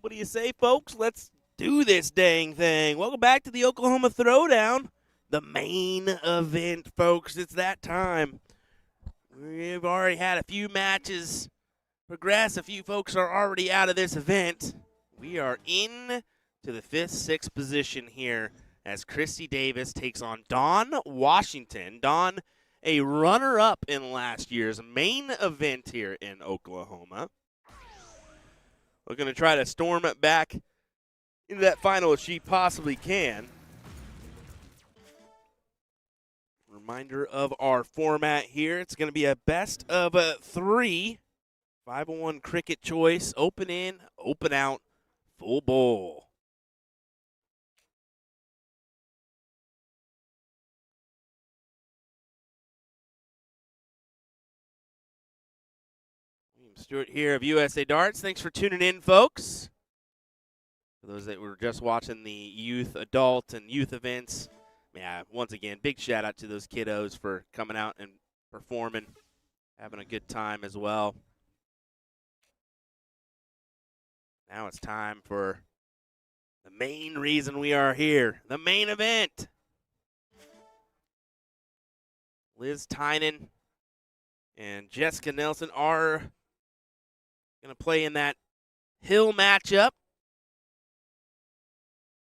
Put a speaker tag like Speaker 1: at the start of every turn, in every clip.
Speaker 1: What do you say, folks? Let's do this dang thing. Welcome back to the Oklahoma Throwdown, the main event, folks. It's that time. We've already had a few matches progress. A few folks are already out of this event. We are in to the 5th, 6th position here as Christy Davis takes on Dawn Washington. Dawn, a runner-up in last year's main event here in Oklahoma. We're going to try to storm it back into that final if she possibly can. Reminder of our format here. It's going to be a best of 3. 5-on-1 cricket choice. Open in, open out, full bowl. Stewart here of USA Darts. Thanks for tuning in, folks. For those that were just watching the youth, adult, and youth events, yeah, once again, big shout out to those kiddos for coming out and performing, having a good time as well. Now it's time for the main reason we are here, the main event. Liz Tynan and Jessica Nelson are going to play in that hill matchup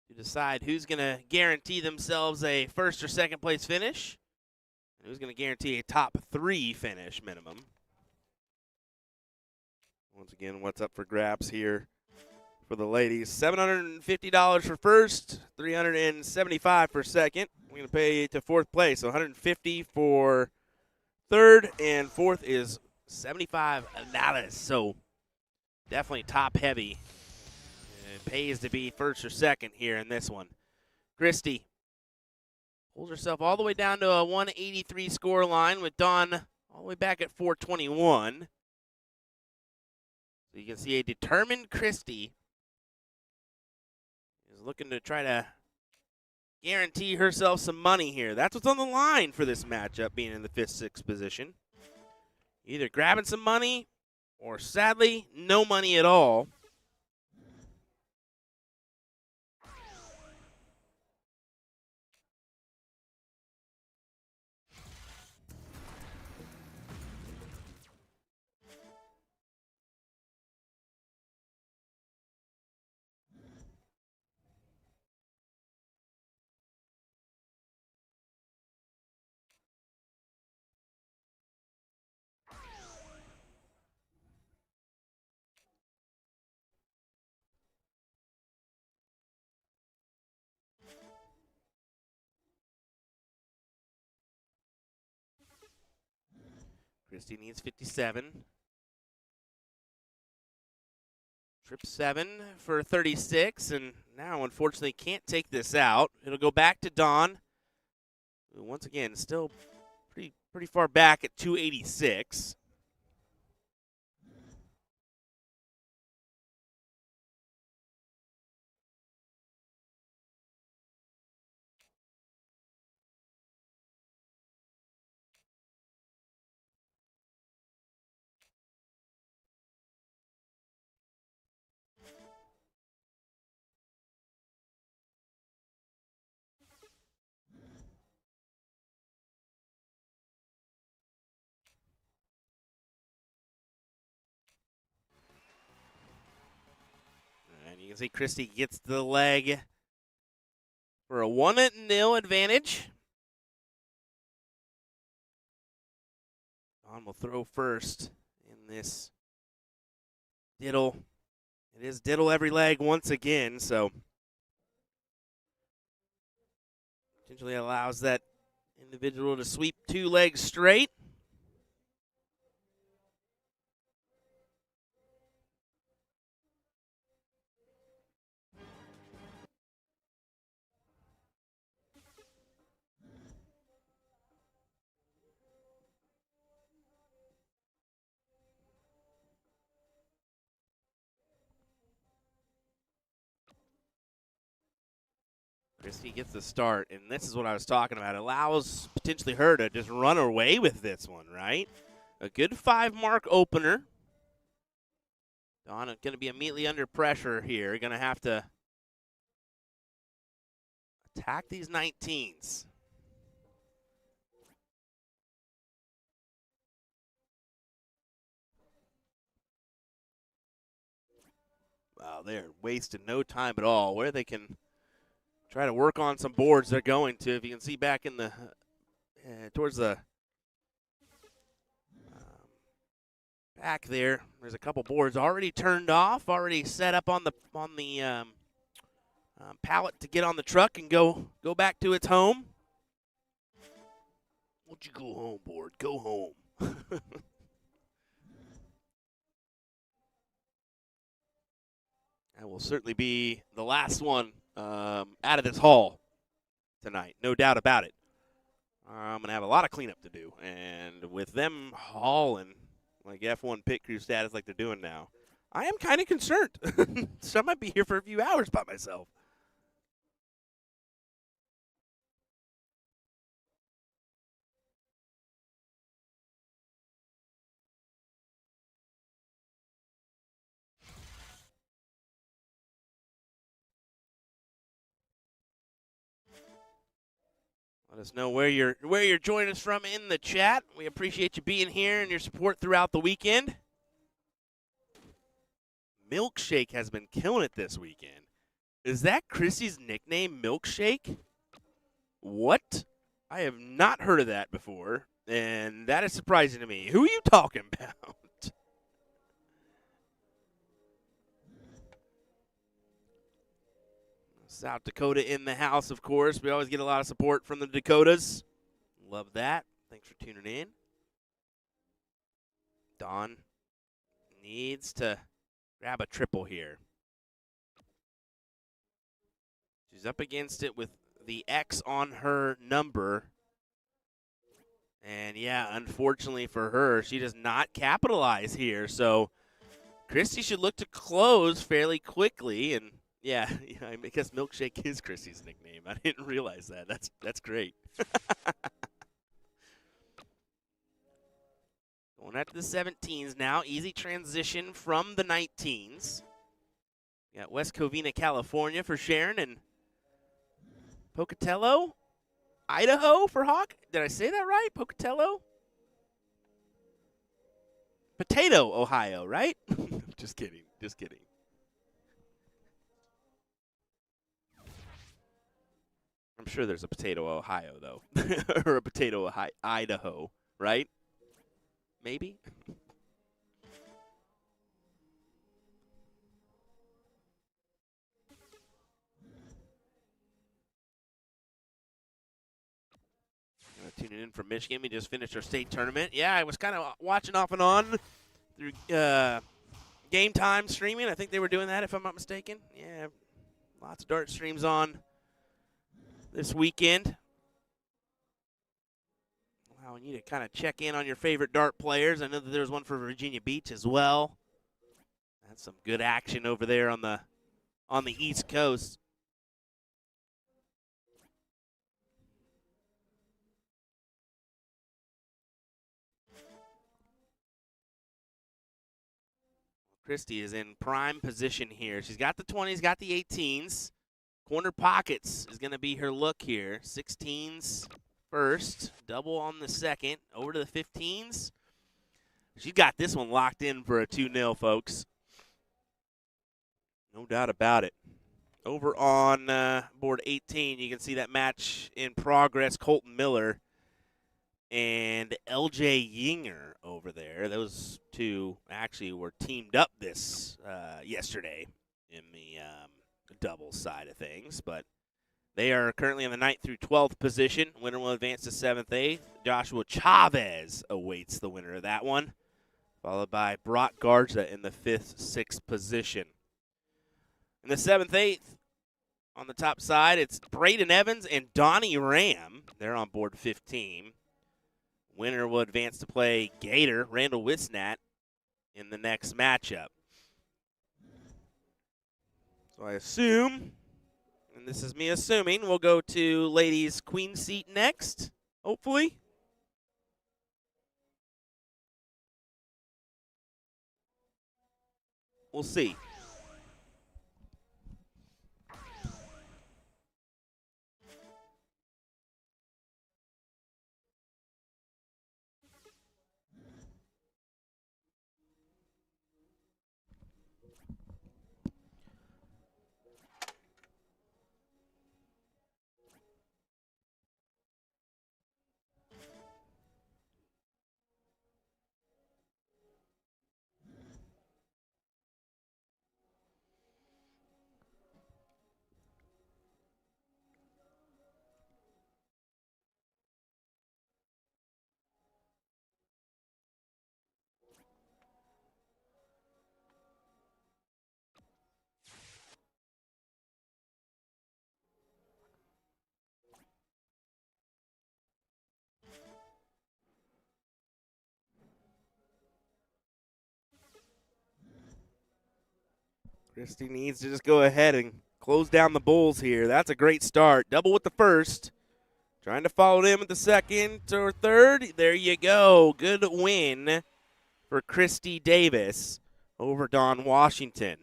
Speaker 1: to decide who's going to guarantee themselves a first or second place finish and who's going to guarantee a top 3 finish minimum. Once again, what's up for grabs here for the ladies? $750 for first, $375 for second. We're going to pay to 4th place, so $150 for third, and 4th is $75. So definitely top heavy. It pays to be first or second here in this one. Christy pulls herself all the way down to a 183 score line with Dawn all the way back at 421. So you can see a determined Christy is looking to try to guarantee herself some money here. That's what's on the line for this matchup, being in the 5th, 6th position. Either grabbing some money or, sadly, no money at all. Christy needs 57. Trip 7 for 36, and now unfortunately can't take this out. It'll go back to Dawn. Once again, still pretty far back at 286. And you can see Christy gets the leg for a 1-0 advantage. Dawn will throw first in this diddle. It is diddle every leg once again, so potentially allows that individual to sweep 2 legs straight. Christy gets the start, and this is what I was talking about. It allows potentially her to just run away with this one, right? A good 5-mark opener. Dawn going to be immediately under pressure here. Going to have to attack these 19s. Wow, they're wasting no time at all. Where they can try to work on some boards, they're going to. If you can see back in the towards the back there's a couple boards already turned off, already set up on the pallet to get on the truck and go back to its home. Won't you go home, board? Go home. That will certainly be the last one out of this hall tonight, no doubt about it. I'm going to have a lot of cleanup to do, and with them hauling like F1 pit crew status like they're doing now, I am kind of concerned. So I might be here for a few hours by myself. Let us know where you're joining us from in the chat. We appreciate you being here and your support throughout the weekend. Milkshake has been killing it this weekend. Is that Chrissy's nickname, Milkshake? What? I have not heard of that before, and that is surprising to me. Who are you talking about? South Dakota in the house, of course. We always get a lot of support from the Dakotas. Love that. Thanks for tuning in. Dawn needs to grab a triple here. She's up against it with the X on her number. And, yeah, unfortunately for her, she does not capitalize here. So Christy should look to close fairly quickly. And, yeah, I guess Milkshake is Christy's nickname. I didn't realize that. That's great. Going after the 17s now. Easy transition from the 19s. We got West Covina, California for Sharon, and Pocatello, Idaho for Hawk. Did I say that right? Pocatello? Potato, Ohio, right? Just kidding. Just kidding. I'm sure there's a Potato, Ohio, though. Or a Potato, Idaho, right? Maybe? Tuning in from Michigan. We just finished our state tournament. Yeah, I was kind of watching off and on through Game Time streaming. I think they were doing that, if I'm not mistaken. Yeah, lots of dart streams on this weekend. Allowing you to kind of check in on your favorite dart players. I know that there was one for Virginia Beach as well. That's some good action over there on the East Coast. Christy is in prime position here. She's got the 20s, got the 18s. Corner pockets is going to be her look here. 16s first, double on the second, over to the 15s. She's got this one locked in for a 2-0, folks. No doubt about it. Over on board 18, you can see that match in progress, Colton Miller and LJ Yinger over there. Those two actually were teamed up this yesterday in the doubles side of things, but they are currently in the 9th through 12th position. Winner will advance to 7th, 8th. Joshua Chavez awaits the winner of that one, followed by Brock Garza in the 5th, 6th position. In the 7th, 8th, on the top side, it's Braden Evans and Donnie Ram. They're on board 15. Winner will advance to play Gator, Randall Wisnat, in the next matchup. So I assume, and this is me assuming, we'll go to ladies' queen seat next, hopefully. We'll see. Christie needs to just go ahead and close down the Bulls here. That's a great start. Double with the first. Trying to follow them with the second or third. There you go. Good win for Christie Davis over Dawn Washington.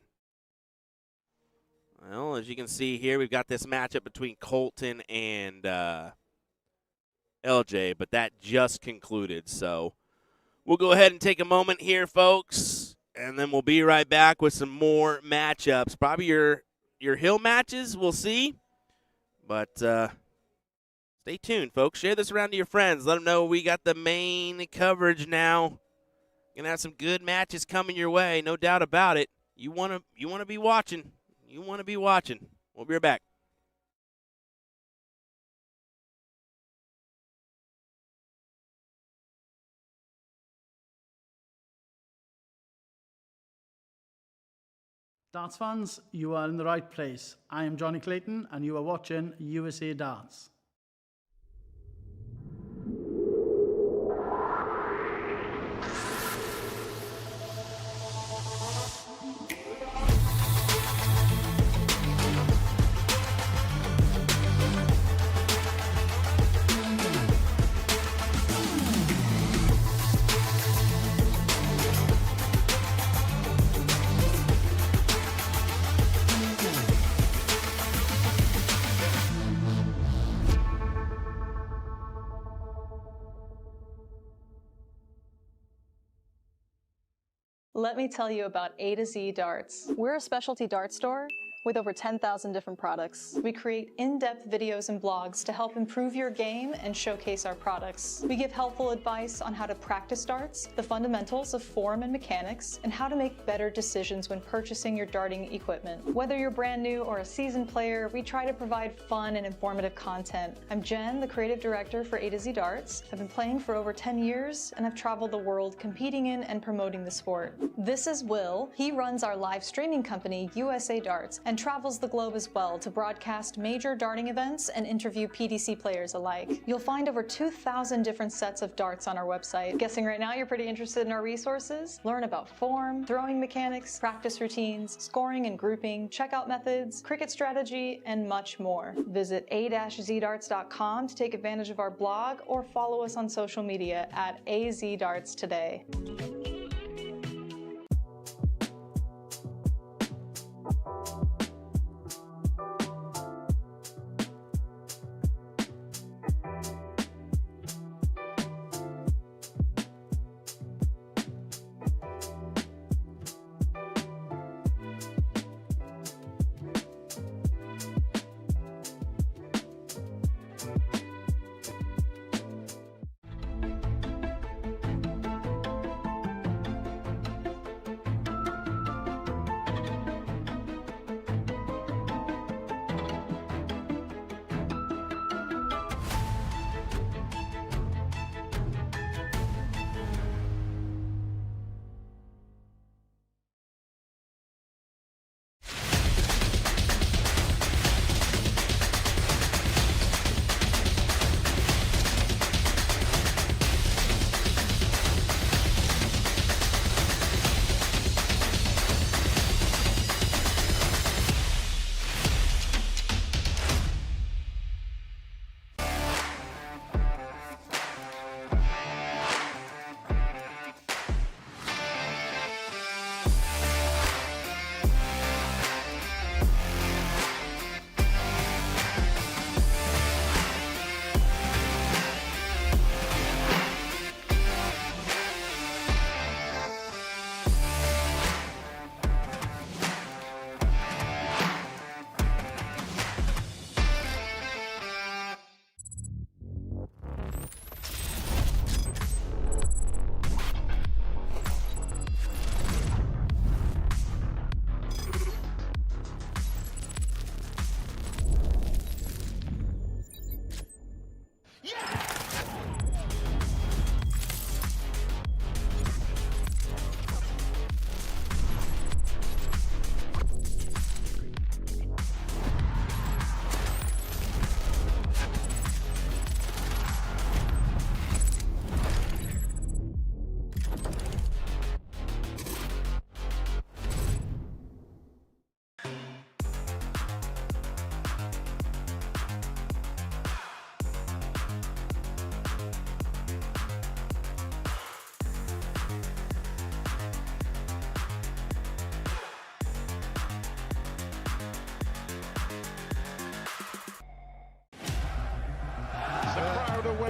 Speaker 1: Well, as you can see here, we've got this matchup between Colton and LJ, but that just concluded. So we'll go ahead and take a moment here, folks, and then we'll be right back with some more matchups. Probably your hill matches, we'll see. But stay tuned, folks. Share this around to your friends. Let them know we got the main coverage now. Gonna have some good matches coming your way, no doubt about it. You wanna be watching. You wanna be watching. We'll be right back.
Speaker 2: Darts fans, you are in the right place. I am Johnny Clayton, and you are watching USA Darts.
Speaker 3: Let me tell you about A to Z Darts. We're a specialty dart store with over 10,000 different products. We create in-depth videos and blogs to help improve your game and showcase our products. We give helpful advice on how to practice darts, the fundamentals of form and mechanics, and how to make better decisions when purchasing your darting equipment. Whether you're brand new or a seasoned player, we try to provide fun and informative content. I'm Jen, the creative director for A to Z Darts. I've been playing for over 10 years, and I've traveled the world competing in and promoting the sport. This is Will. He runs our live streaming company, USA Darts, and travels the globe as well to broadcast major darting events and interview PDC players alike. You'll find over 2,000 different sets of darts on our website. Guessing right now you're pretty interested in our resources? Learn about form, throwing mechanics, practice routines, scoring and grouping, checkout methods, cricket strategy, and much more. Visit a-zdarts.com to take advantage of our blog or follow us on social media at AZDarts today.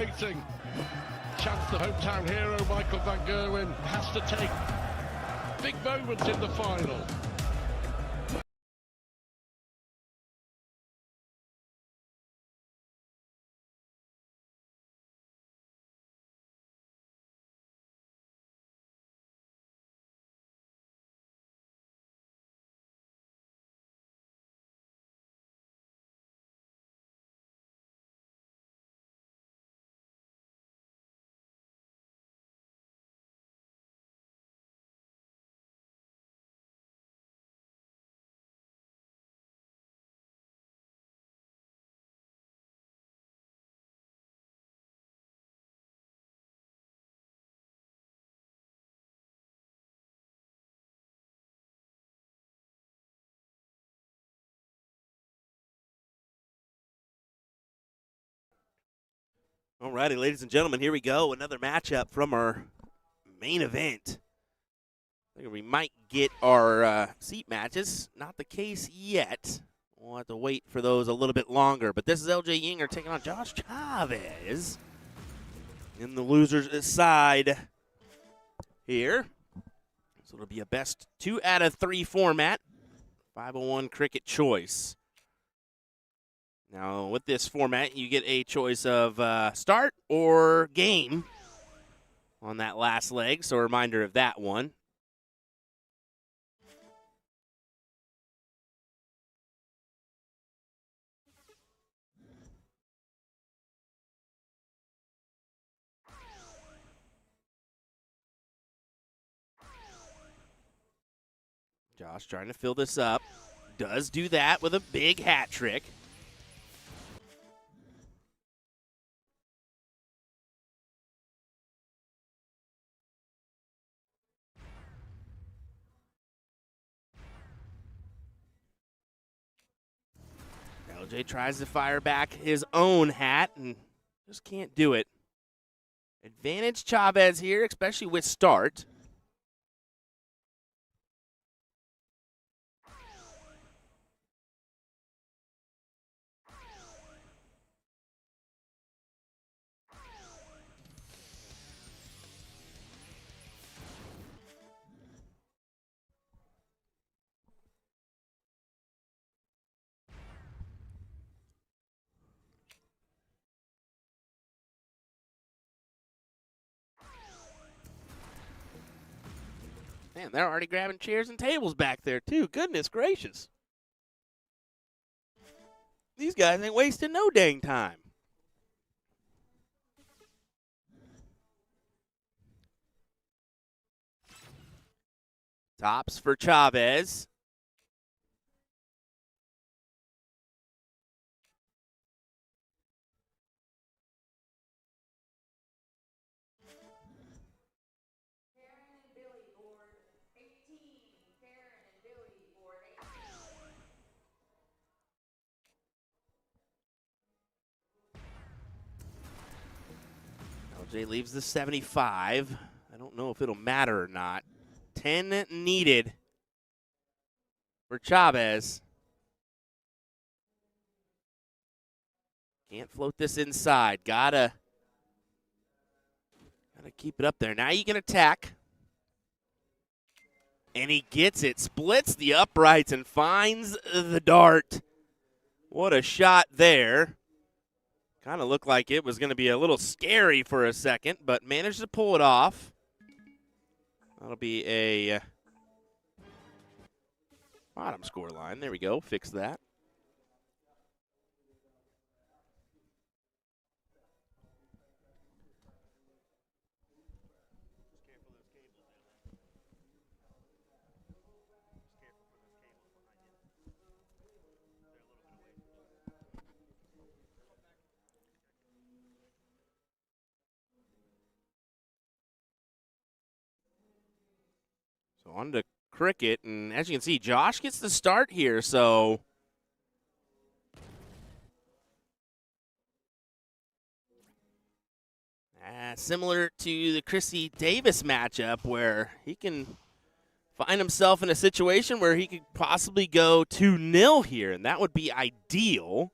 Speaker 4: waiting. Chance the hometown hero, Michael van Gerwen, has to take big moment in the final.
Speaker 1: All righty, ladies and gentlemen, here we go. Another matchup from our main event. I think we might get our seat matches. Not the case yet. We'll have to wait for those a little bit longer. But this is LJ Yinger taking on Josh Chavez in the loser's side here. So it'll be a best 2 out of 3 format. 501 cricket choice. Now, with this format, you get a choice of start or game on that last leg, so a reminder of that one. Josh trying to fill this up. Does do that with a big hat trick. LJ tries to fire back his own hat and just can't do it. Advantage Chavez here, especially with start. Man, they're already grabbing chairs and tables back there, too. Goodness gracious. These guys ain't wasting no dang time. Tops for Chavez. LJ leaves the 75. I don't know if it'll matter or not. 10 needed for Chavez. Can't float this inside. Gotta keep it up there. Now you can attack. And he gets it. Splits the uprights and finds the dart. What a shot there. Kind of looked like it was going to be a little scary for a second, but managed to pull it off. That'll be a bottom score line. There we go. Fix that. So on to cricket, and as you can see, Josh gets the start here, so similar to the Chrissy Davis matchup where he can find himself in a situation where he could possibly go 2-0 here, and that would be ideal.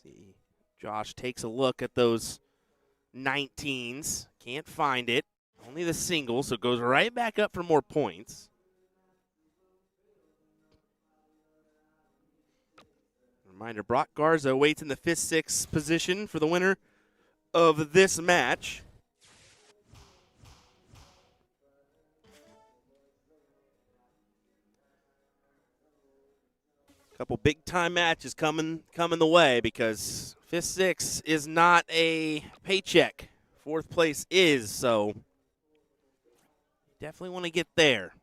Speaker 1: See, Josh takes a look at those 19s. Can't find it. Only the single, so it goes right back up for more points. Reminder, Brock Garza waits in the 5th-6th position for the winner of this match. Couple big-time matches coming the way because 5th-6th is not a paycheck. 4th place is, so definitely want to get there.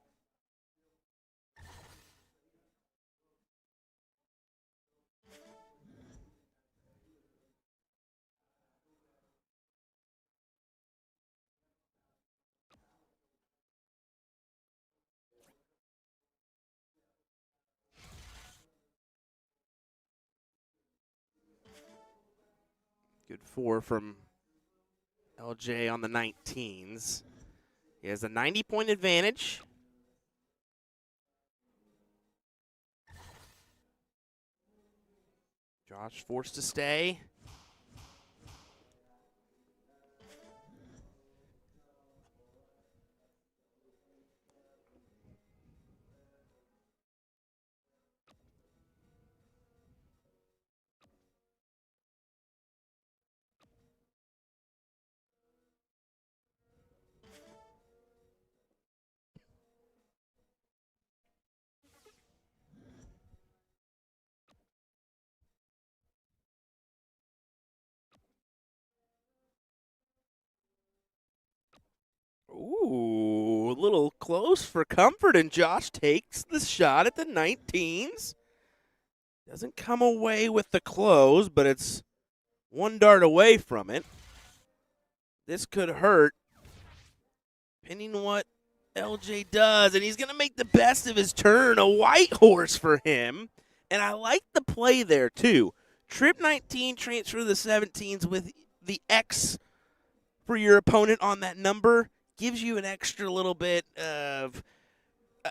Speaker 1: Good 4 from LJ on the 19s. He has a 90-point advantage. Josh forced to stay. Ooh, a little close for comfort, and Josh takes the shot at the 19s. Doesn't come away with the close, but it's one dart away from it. This could hurt, depending on what LJ does, and he's going to make the best of his turn. A white horse for him, and I like the play there, too. Trip 19, transfer the 17s with the X for your opponent on that number. Gives you an extra little bit of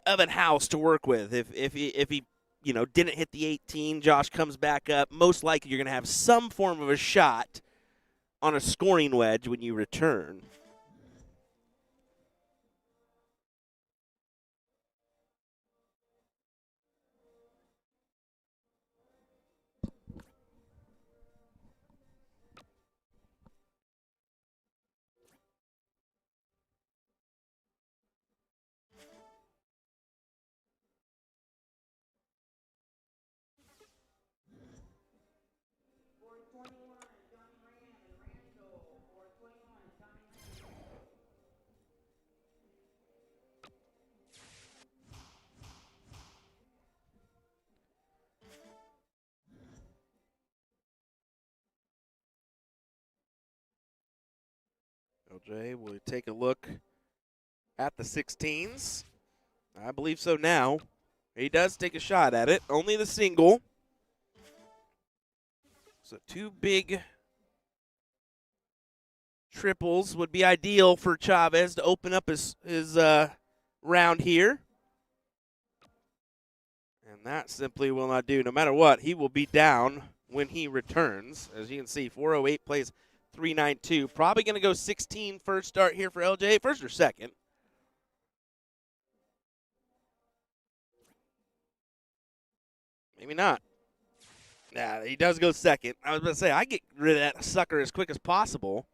Speaker 1: an house to work with. If he didn't hit the 18, Josh comes back up. Most likely you're going to have some form of a shot on a scoring wedge when you return. LJ will take a look at the 16s. I believe so now. He does take a shot at it. Only the single. So 2 big triples would be ideal for Chavez to open up his round here. And that simply will not do. No matter what, he will be down when he returns. As you can see, 408 plays 392. Probably going to go 16 first start here for LJ. First or second? Maybe not. Yeah, he does go second. I was about to say, I get rid of that sucker as quick as possible.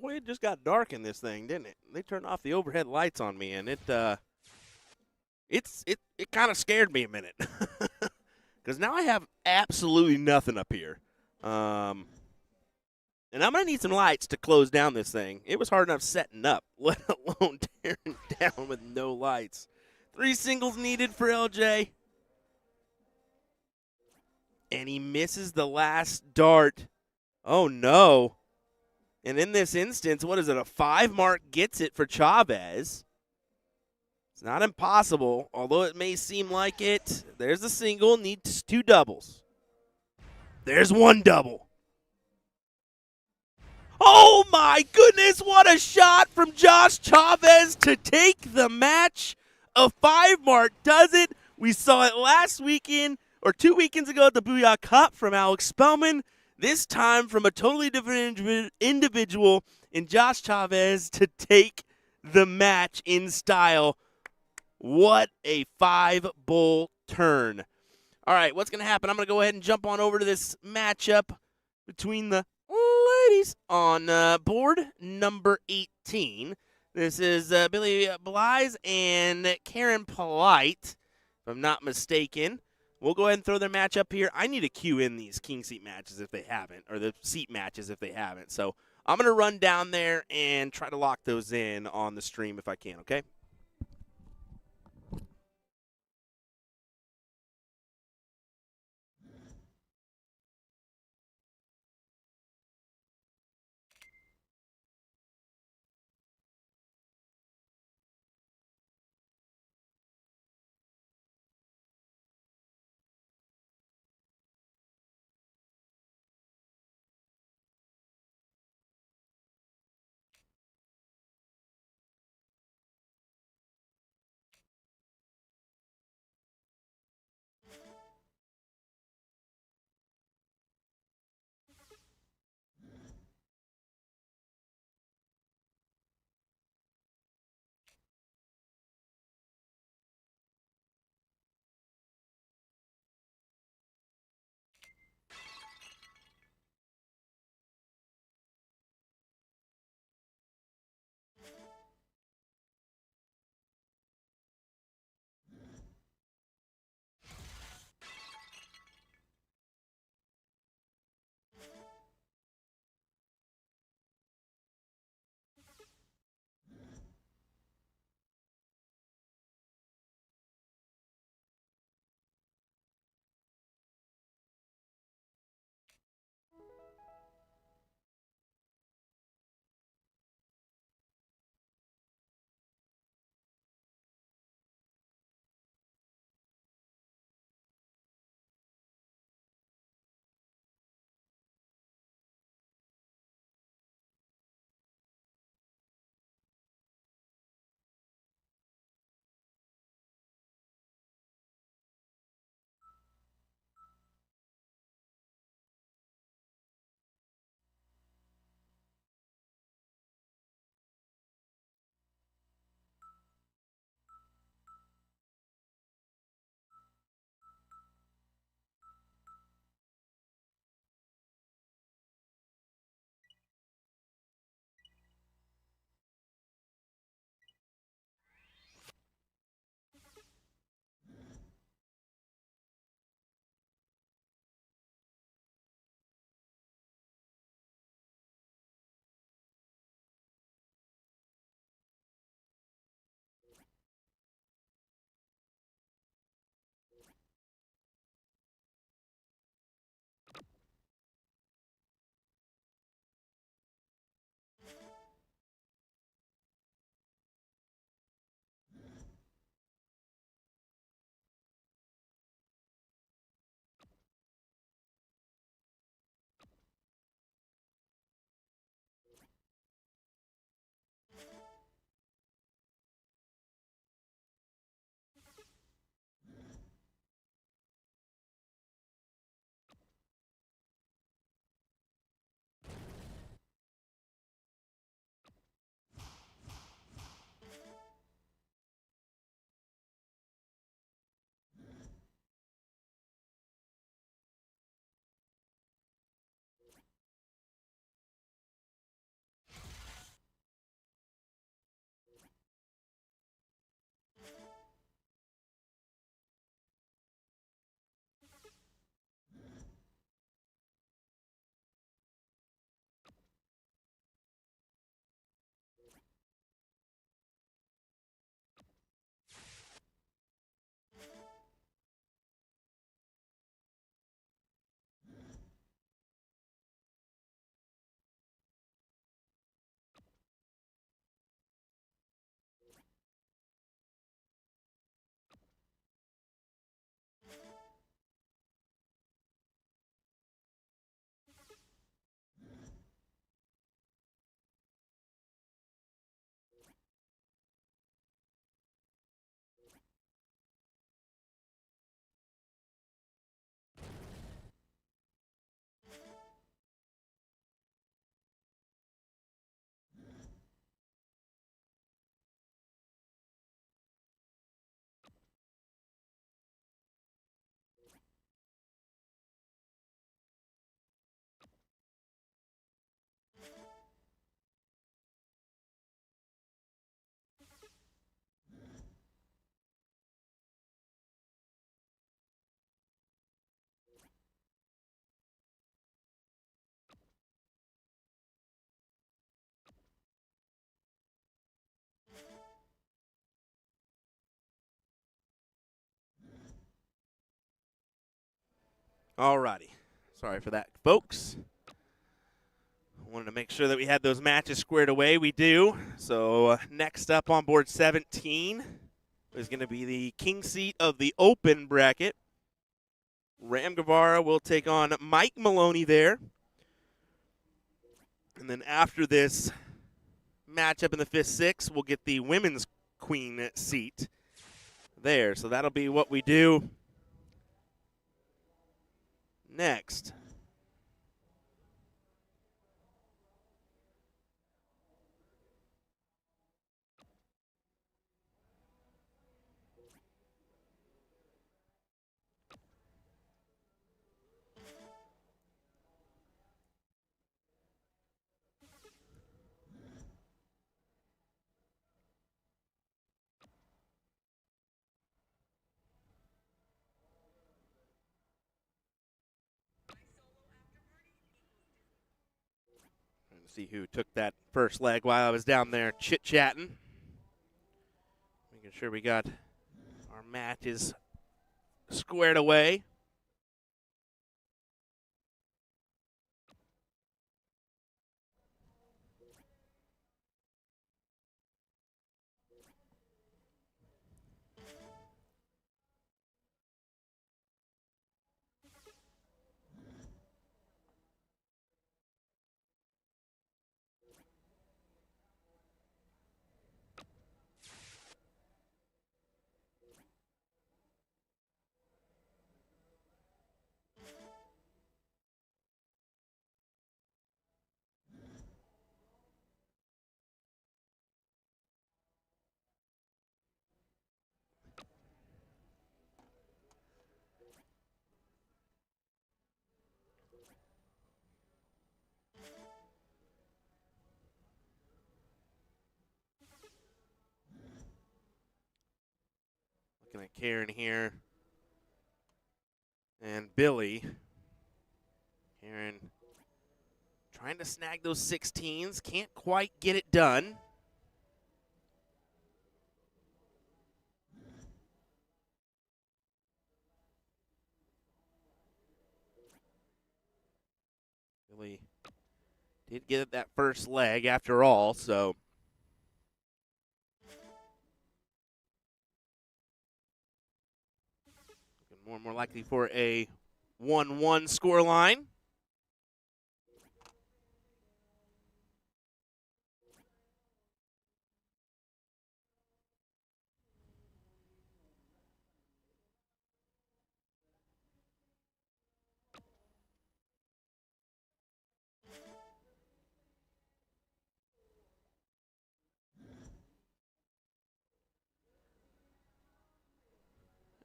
Speaker 1: Boy, it just got dark in this thing, didn't it? They turned off the overhead lights on me, and it kind of scared me a minute. because now I have absolutely nothing up here. And I'm going to need some lights to close down this thing. It was hard enough setting up, let alone tearing down with no lights. 3 singles needed for LJ. And he misses the last dart. Oh, no. And in this instance, what is it, a 5 mark gets it for Chavez. It's not impossible, although it may seem like it. There's a single, needs 2 doubles. There's 1 double. Oh my goodness, what a shot from Josh Chavez to take the match. A 5 mark does it. We saw it last weekend, or 2 weekends ago at the Booyah Cup from Alex Spellman. This time from a totally different individual in Josh Chavez to take the match in style. What a 5-bowl turn. All right, what's going to happen? I'm going to go ahead and jump on over to this matchup between the ladies on board number 18. This is Billy Blythe and Karen Polite, if I'm not mistaken. We'll go ahead and throw their match up here. I need to cue in these king seat matches if they haven't, or the seat matches if they haven't. So I'm going to run down there and try to lock those in on the stream if I can, okay? Alrighty. Sorry for that, folks. Wanted to make sure that we had those matches squared away. We do. So next up on board 17 is going to be the king seat of the open bracket. Ram Guevara will take on Mike Maloney there. And then after this matchup in the 5th-6, we'll get the women's queen seat there. So that'll be what we do next. See who took that first leg while I was down there chit-chatting. Making sure we got our matches squared away. Looking at Karen here and Billy. Karen trying to snag those 16s. Can't quite get it done. Billy did get that first leg after all, so. More and more likely for a 1-1 scoreline.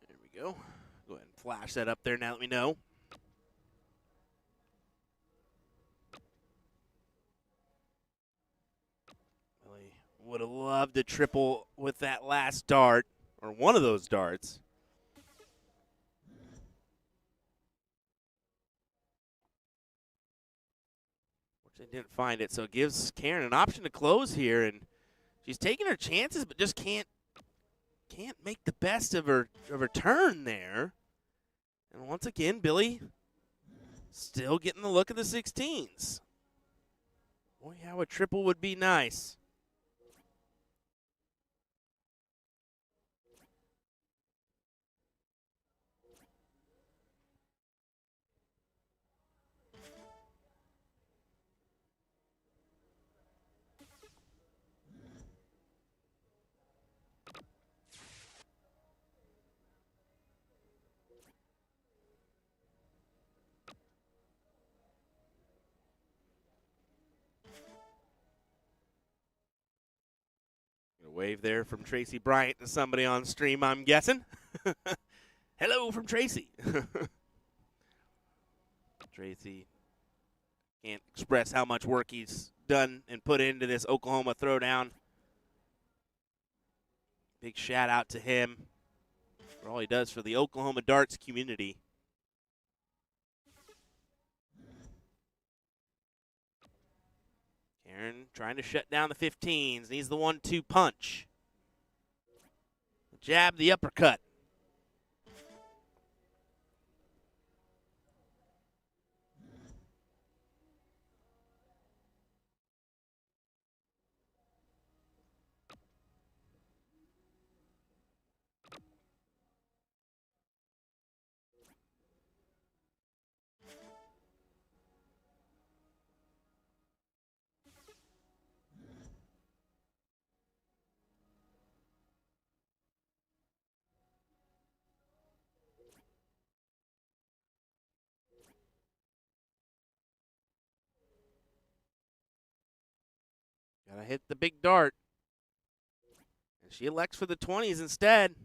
Speaker 1: There we go. Go ahead and flash that up there now, let me know. Really would have loved to triple with that last dart, or one of those darts. Which I didn't find it, so it gives Karen an option to close here, and she's taking her chances, but just can't make the best of her turn there. And once again, Billy still getting the look of the 16s. Boy, how a triple would be nice. A wave there from Tracy Bryant to somebody on stream, I'm guessing. Hello from Tracy. Tracy can't express how much work he's done and put into this Oklahoma Throwdown. Big shout out to him for all he does for the Oklahoma darts community. Karen trying to shut down the 15s. Needs the 1-2 punch. The jab, the uppercut. Gotta hit the big dart. And she elects for the 20s instead.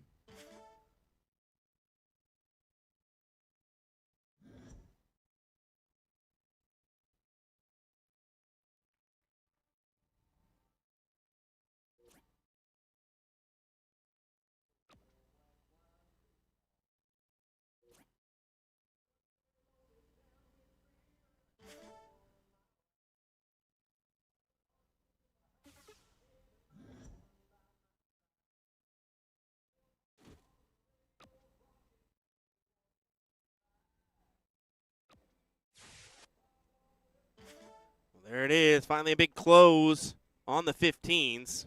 Speaker 1: Well, there it is. Finally a big close on the 15s.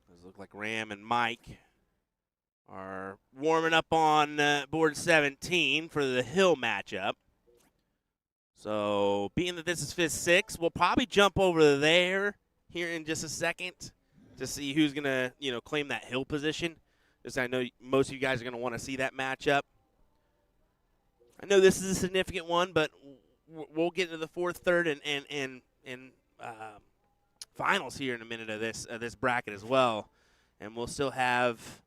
Speaker 1: Does look like Ram and Mike are warming up on board 17 for the Hill matchup. So, being that this is fifth 6, we'll probably jump over there here in just a second to see who's going to, claim that Hill position. Because I know most of you guys are going to want to see that matchup. I know this is a significant one, but we'll get into the fourth, third, and finals here in a minute of this bracket as well. And we'll still have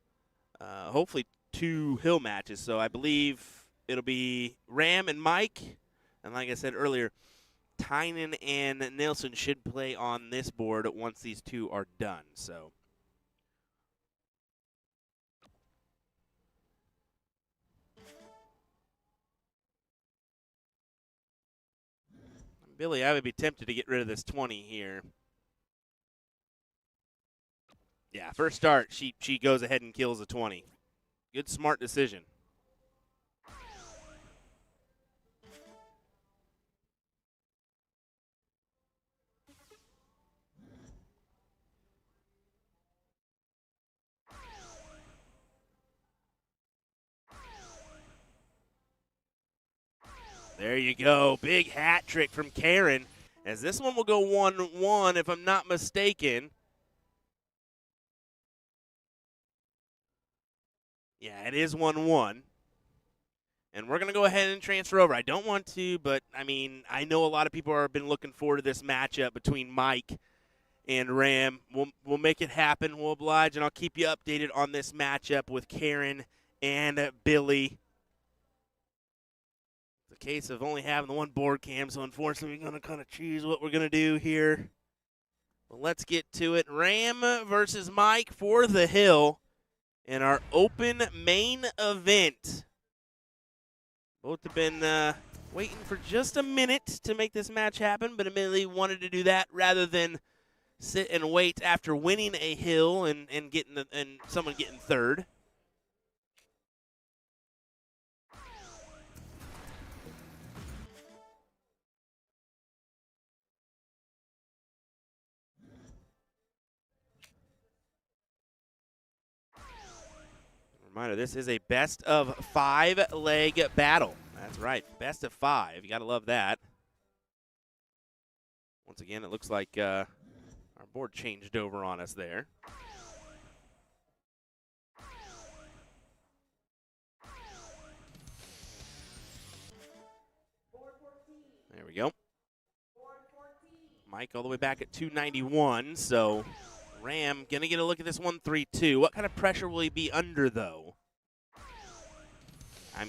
Speaker 1: hopefully 2 Hill matches. So I believe it'll be Ram and Mike. And like I said earlier, Tynan and Nilsson should play on this board once these 2 are done. So Billy, I would be tempted to get rid of this 20 here. Yeah, first start, she goes ahead and kills a 20. Good, smart decision. There you go. Big hat trick from Karen, as this one will go 1-1 if I'm not mistaken. Yeah, it is 1-1. And we're going to go ahead and transfer over. I don't want to, but, I know a lot of people have been looking forward to this matchup between Mike and Ram. We'll make it happen. We'll oblige, and I'll keep you updated on this matchup with Karen and Billy. It's a case of only having the one board cam, so unfortunately we're going to kind of choose what we're going to do here. Well, let's get to it. Ram versus Mike for the Hill in our open main event. Both have been waiting for just a minute to make this match happen, but admittedly wanted to do that rather than sit and wait after winning a Hill and someone getting third. Reminder, this is a best of 5 leg battle. That's right, best of 5. You got to love that. Once again, it looks like our board changed over on us there. There we go. Mike all the way back at 291, so Ram going to get a look at this 1-3-2. What kind of pressure will he be under, though?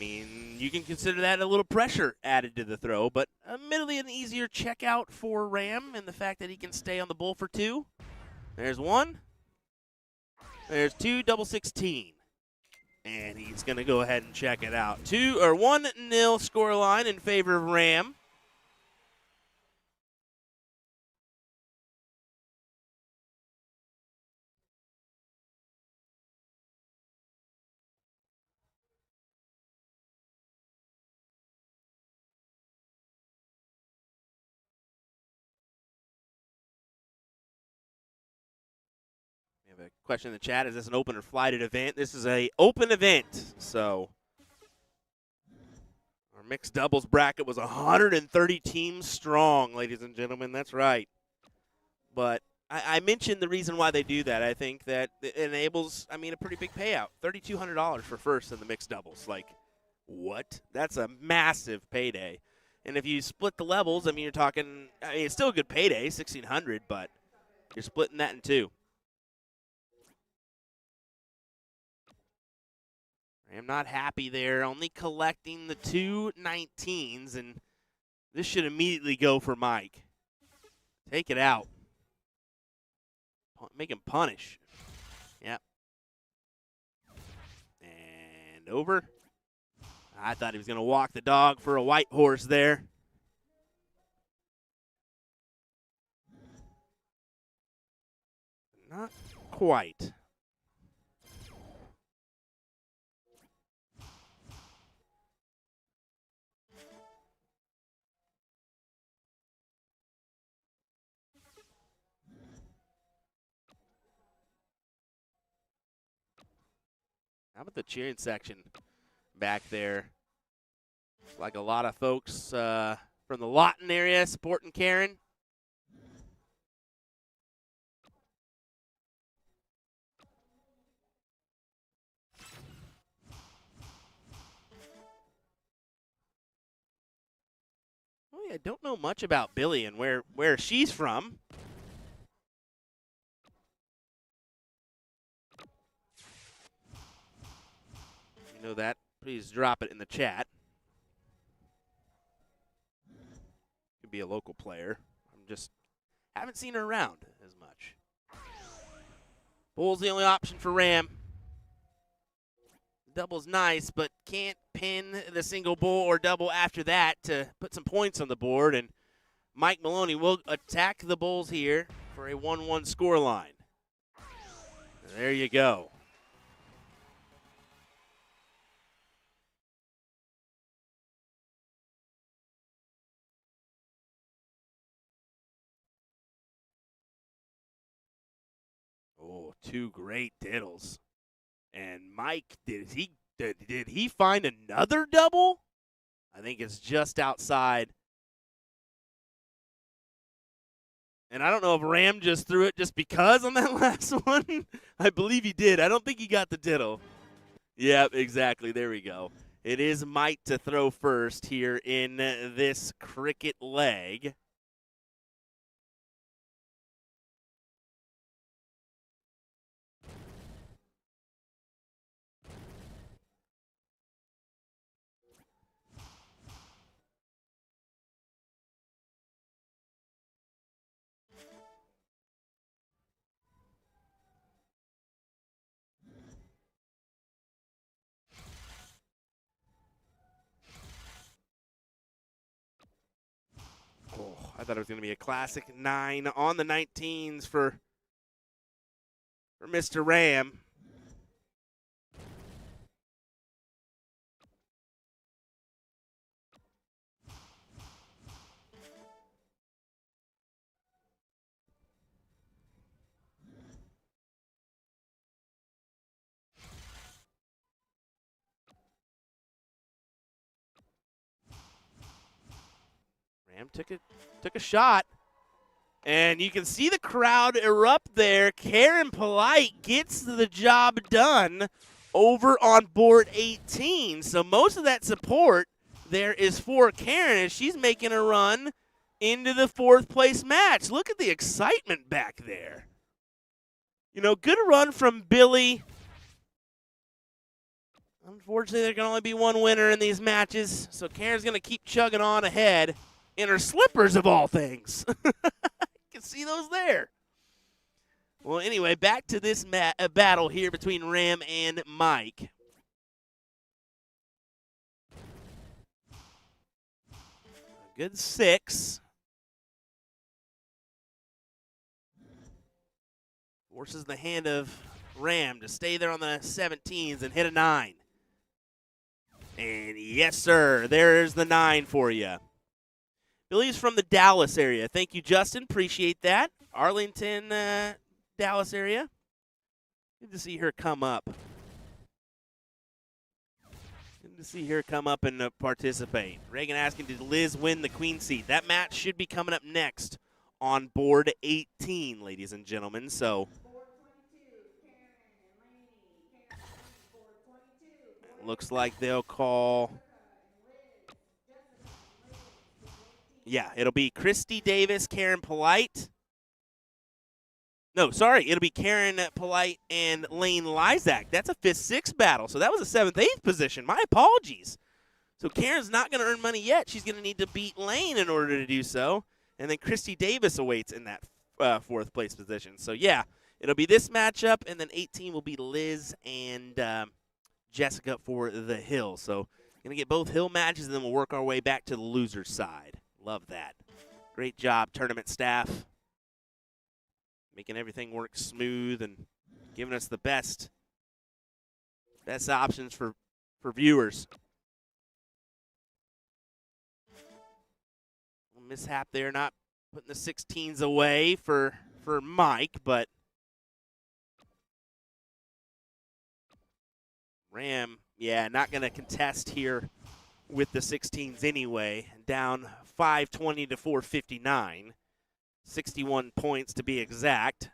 Speaker 1: You can consider that a little pressure added to the throw, but admittedly an easier checkout for Ram in the fact that he can stay on the bull for 2. There's 1. There's 2, double 16. And he's going to go ahead and check it out. 1-0 scoreline in favor of Ram. We have a question in the chat. Is this an open or flighted event? This is a open event. So our mixed doubles bracket was 130 teams strong, ladies and gentlemen. That's right. But I mentioned the reason why they do that. I think that it enables, a pretty big payout. $3,200 for first in the mixed doubles. Like, what? That's a massive payday. And if you split the levels, you're talking, it's still a good payday, $1,600, but you're splitting that in two. I'm not happy there, only collecting the 2 19s, and this should immediately go for Mike. Take it out. Make him punish. Yep. And over. I thought he was going to walk the dog for a white horse there. Not quite. How about the cheering section back there? Like a lot of folks from the Lawton area supporting Karen. Oh yeah, I don't know much about Billy and where she's from. You know that? Please drop it in the chat. Could be a local player. Haven't seen her around as much. Bull's the only option for Ram. Double's nice, but can't pin the single bull or double after that to put some points on the board. And Mike Maloney will attack the bulls here for a 1-1 score line. There you go. Oh, two great diddles. And Mike, did he find another double? I think it's just outside. And I don't know if Ram just threw it just because on that last one. I believe he did. I don't think he got the diddle. Yep, exactly. There we go. It is Mike to throw first here in this cricket leg. I thought it was going to be a classic 9 on the 19s for Mr. Ram. Ram took a shot, and you can see the crowd erupt there. Karen Polite gets the job done over on board 18. So most of that support there is for Karen as she's making a run into the 4th place match. Look at the excitement back there. Good run from Billy. Unfortunately, there can only be one winner in these matches, so Karen's going to keep chugging on ahead in her slippers, of all things. You can see those there. Well, anyway, back to this battle here between Ram and Mike. A good 6. Forces the hand of Ram to stay there on the 17s and hit a 9. And yes, sir, there's the 9 for you. Billy's from the Dallas area. Thank you, Justin. Appreciate that. Arlington, Dallas area. Good to see her come up. Good to see her come up and participate. Reagan asking, did Liz win the queen seat? That match should be coming up next on board 18, ladies and gentlemen. So it looks like they'll call. Yeah, it'll be Christy Davis, Karen Polite. No, sorry, it'll be Karen Polite and Lane Lysak. That's a 5th-6th battle, so that was a 7th-8th position. My apologies. So Karen's not going to earn money yet. She's going to need to beat Lane in order to do so. And then Christy Davis awaits in that 4th place position. So, yeah, it'll be this matchup, and then 18 will be Liz and Jessica for the Hill. So going to get both Hill matches, and then we'll work our way back to the loser side. Love that. Great job, tournament staff. Making everything work smooth and giving us the best options for viewers. Mishap there, not putting the 16s away for Mike, but Ram, yeah, not going to contest here with the 16s anyway. Down 520 to 459. 61 points to be exact.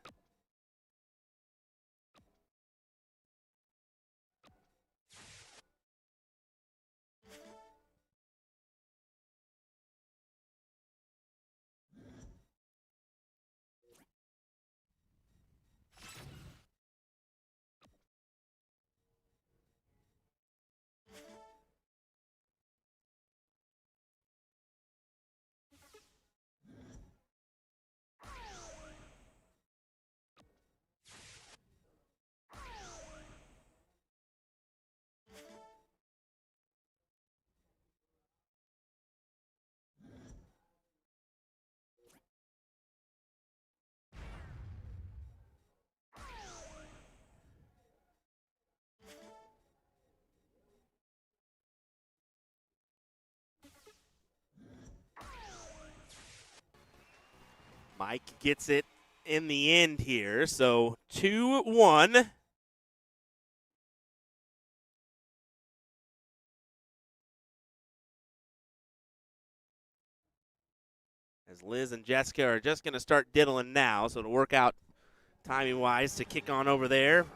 Speaker 1: Mike gets it in the end here, so 2-1. As Liz and Jessica are just going to start diddling now, so it'll work out timing-wise to kick on over there.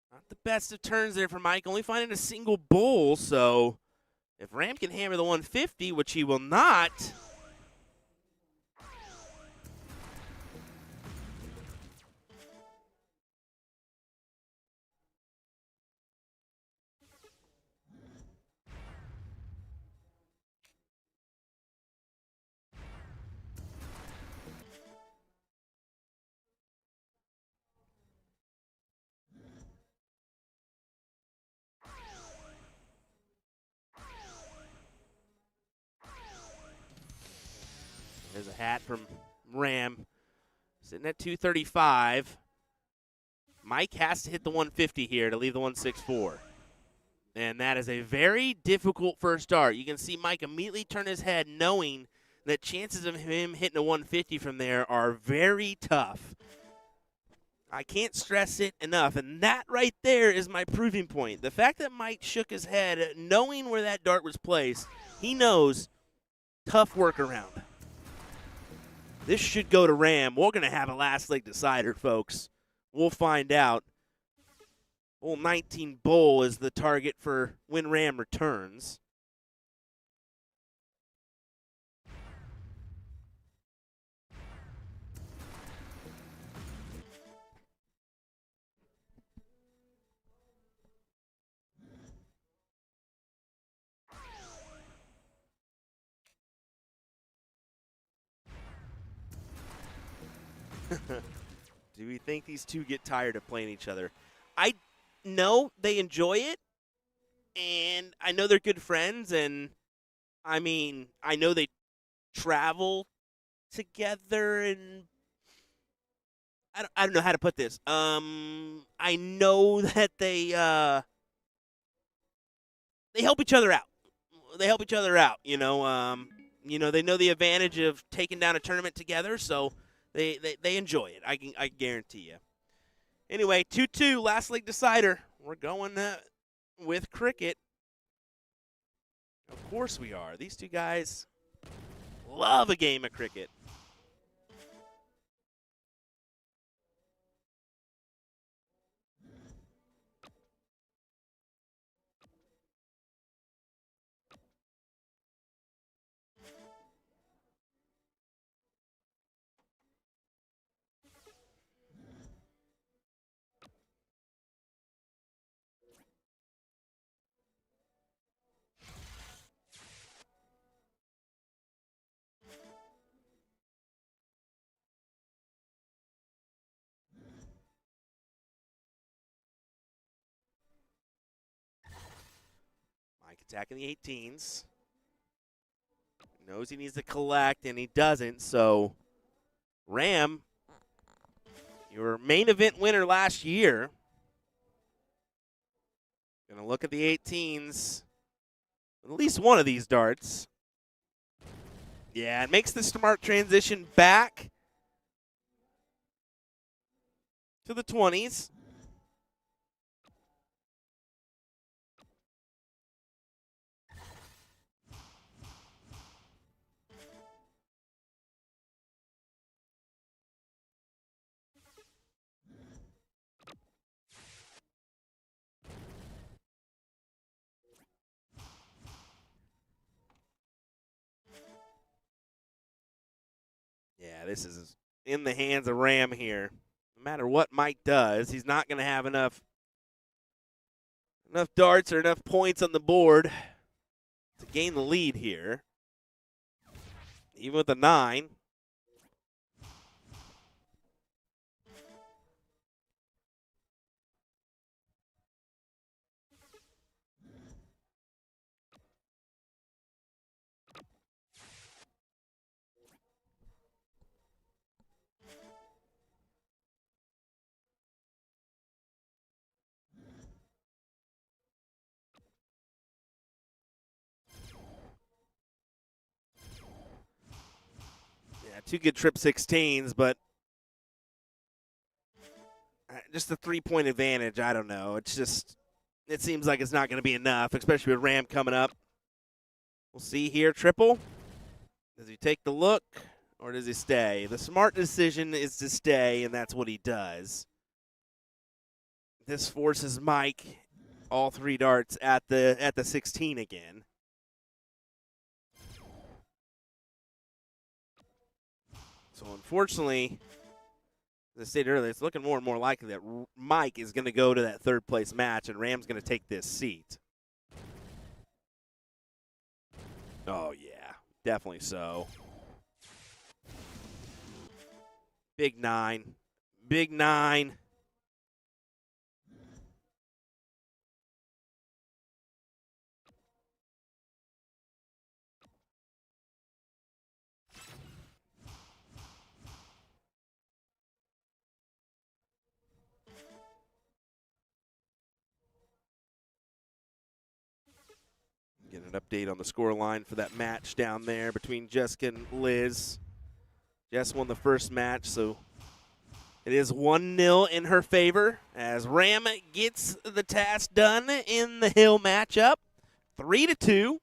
Speaker 1: Not the best of turns there for Mike, only finding a single bull, so if Ram can hammer the 150, which he will not, there's a hat from Ram. Sitting at 235. Mike has to hit the 150 here to leave the 164. And that is a very difficult first start. You can see Mike immediately turn his head knowing that chances of him hitting a 150 from there are very tough. I can't stress it enough, and that right there is my proving point. The fact that Mike shook his head knowing where that dart was placed, he knows tough workaround. This should go to Ram. We're going to have a last leg decider, folks. We'll find out. Old 19 bull is the target for when Ram returns. Do we think these two get tired of playing each other? I know they enjoy it, and I know they're good friends, and I mean, I know they travel together, and I don't know how to put this. I know that they help each other out. They help each other out, they know the advantage of taking down a tournament together, so they enjoy it. I guarantee you. Anyway, 2-2, last league decider. We're going with cricket. Of course we are. These two guys love a game of cricket. Mike attacking the 18s. Knows he needs to collect, and he doesn't, so Ram, your main event winner last year, going to look at the 18s. At least one of these darts. Yeah, it makes the smart transition back to the 20s. Yeah, this is in the hands of Ram here. No matter what Mike does, he's not going to have enough darts or enough points on the board to gain the lead here. Even with a 9. Yeah, two good trip 16s, but just a 3-point advantage. I don't know. It seems like it's not going to be enough, especially with Ram coming up. We'll see here. Triple. Does he take the look or does he stay? The smart decision is to stay, and that's what he does. This forces Mike all 3 darts at the 16 again. So unfortunately, as I stated earlier, it's looking more and more likely that Mike is going to go to that 3rd place match and Ram's going to take this seat. Oh, yeah, definitely so. Big 9. Big 9. Get an update on the score line for that match down there between Jessica and Liz. Jess won the first match, so it is 1-0 in her favor as Ram gets the task done in the Hill matchup, 3-2.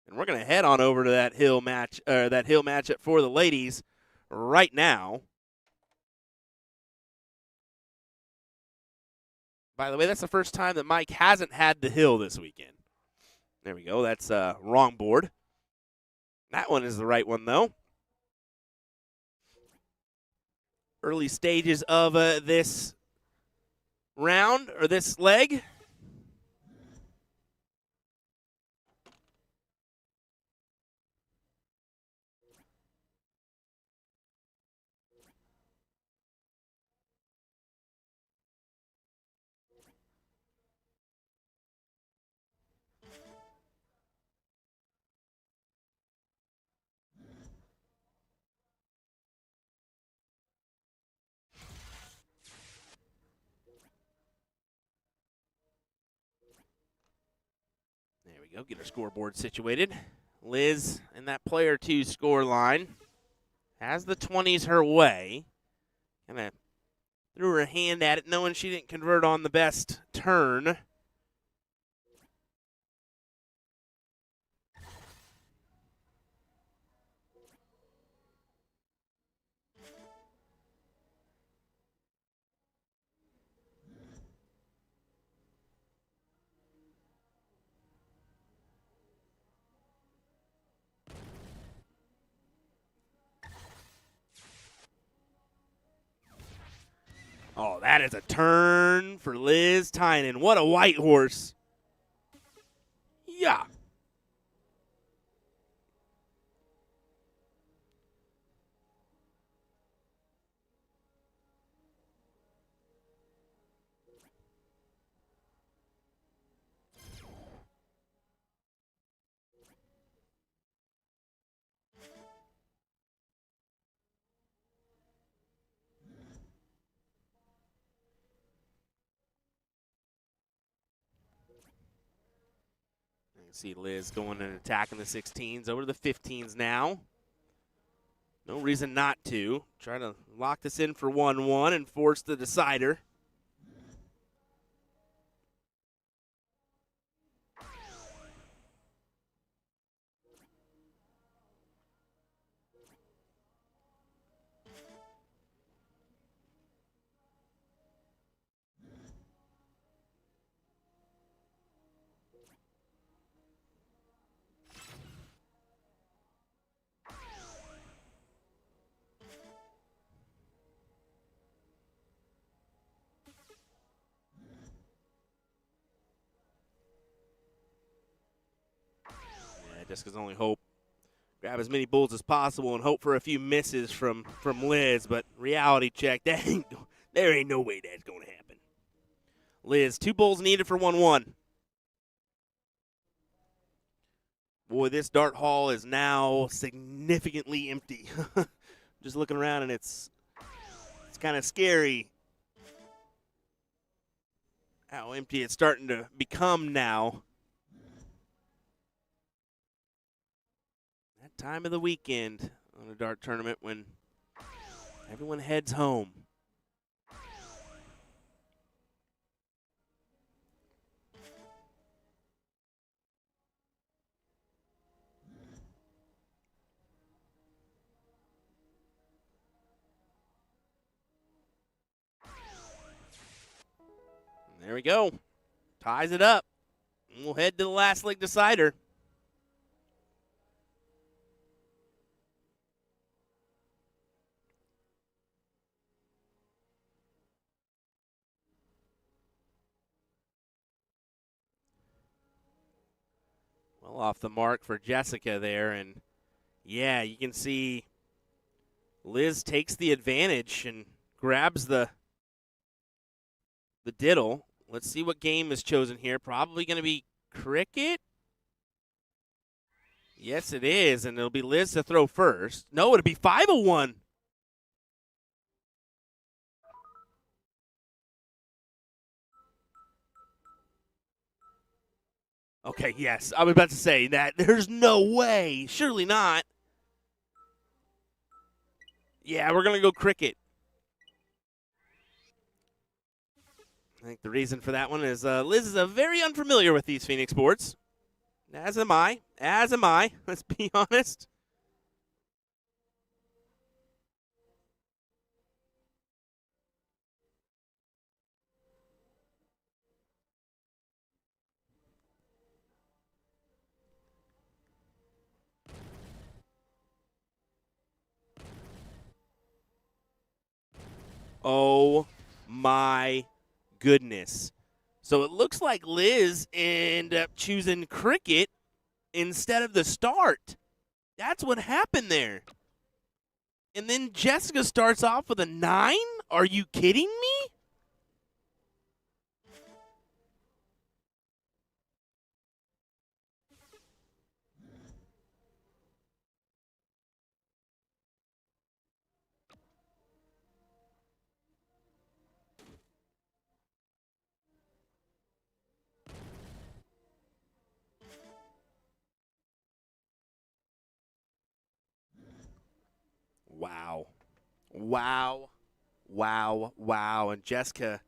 Speaker 1: And we're going to head on over to that Hill matchup for the ladies right now. By the way, that's the first time that Mike hasn't had the Hill this weekend. There we go. That's wrong board. That one is the right one, though. Early stages of this round, or this leg. we go. Get our scoreboard situated. Liz in that player 2 score line has the 20s her way. Kind of threw her hand at it, knowing she didn't convert on the best turn. Oh, that is a turn for Liz Tynan. What a white horse. Yeah. You can see Liz going and attacking the 16s over to the 15s now. No reason not to. Try to lock this in for 1-1 and force the decider. Yeah, Jessica's only hope. Grab as many bulls as possible and hope for a few misses from Liz, but reality check, there ain't no way that's going to happen. Liz, 2 bulls needed for 1-1. Boy, this dart hall is now significantly empty. Just looking around, and it's kind of scary how empty it's starting to become now. That time of the weekend on a dart tournament when everyone heads home. And there we go. Ties it up. And we'll head to the last leg decider. Well off the mark for Jessica there. And, yeah, you can see Liz takes the advantage and grabs the diddle. Let's see what game is chosen here. Probably going to be cricket. Yes, it is, and it'll be Liz to throw first. No, it'll be 501. Okay, yes, I was about to say that. There's no way. Surely not. Yeah, we're going to go cricket. I think the reason for that one is Liz is very unfamiliar with these Phoenix sports. As am I. As am I. Let's be honest. Oh, my goodness. So it looks like Liz ended up choosing cricket instead of the start. That's what happened there. And then Jessica starts off with a 9? Are you kidding me? Wow. Wow. Wow. Wow. And Jessica,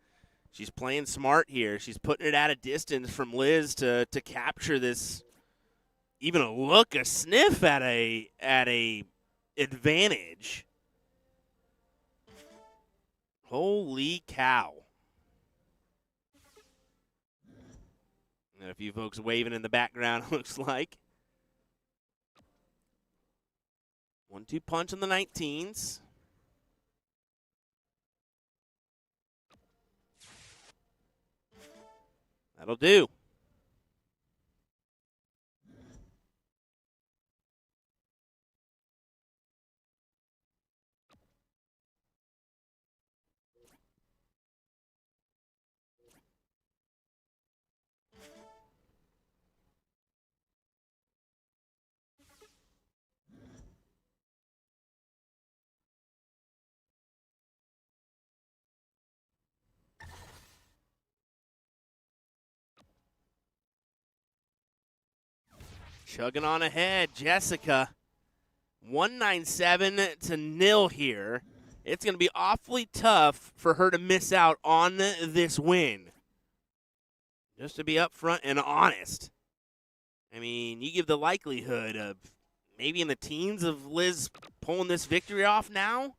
Speaker 1: she's playing smart here. She's putting it at a distance from Liz to capture this, even a look, a sniff at a advantage. Holy cow. And a few folks waving in the background, looks like. 1-2 punch on the 19s. That'll do. Chugging on ahead, Jessica. 197-0 here. It's going to be awfully tough for her to miss out on this win. Just to be upfront and honest. I mean, you give the likelihood of maybe in the teens of Liz pulling this victory off now.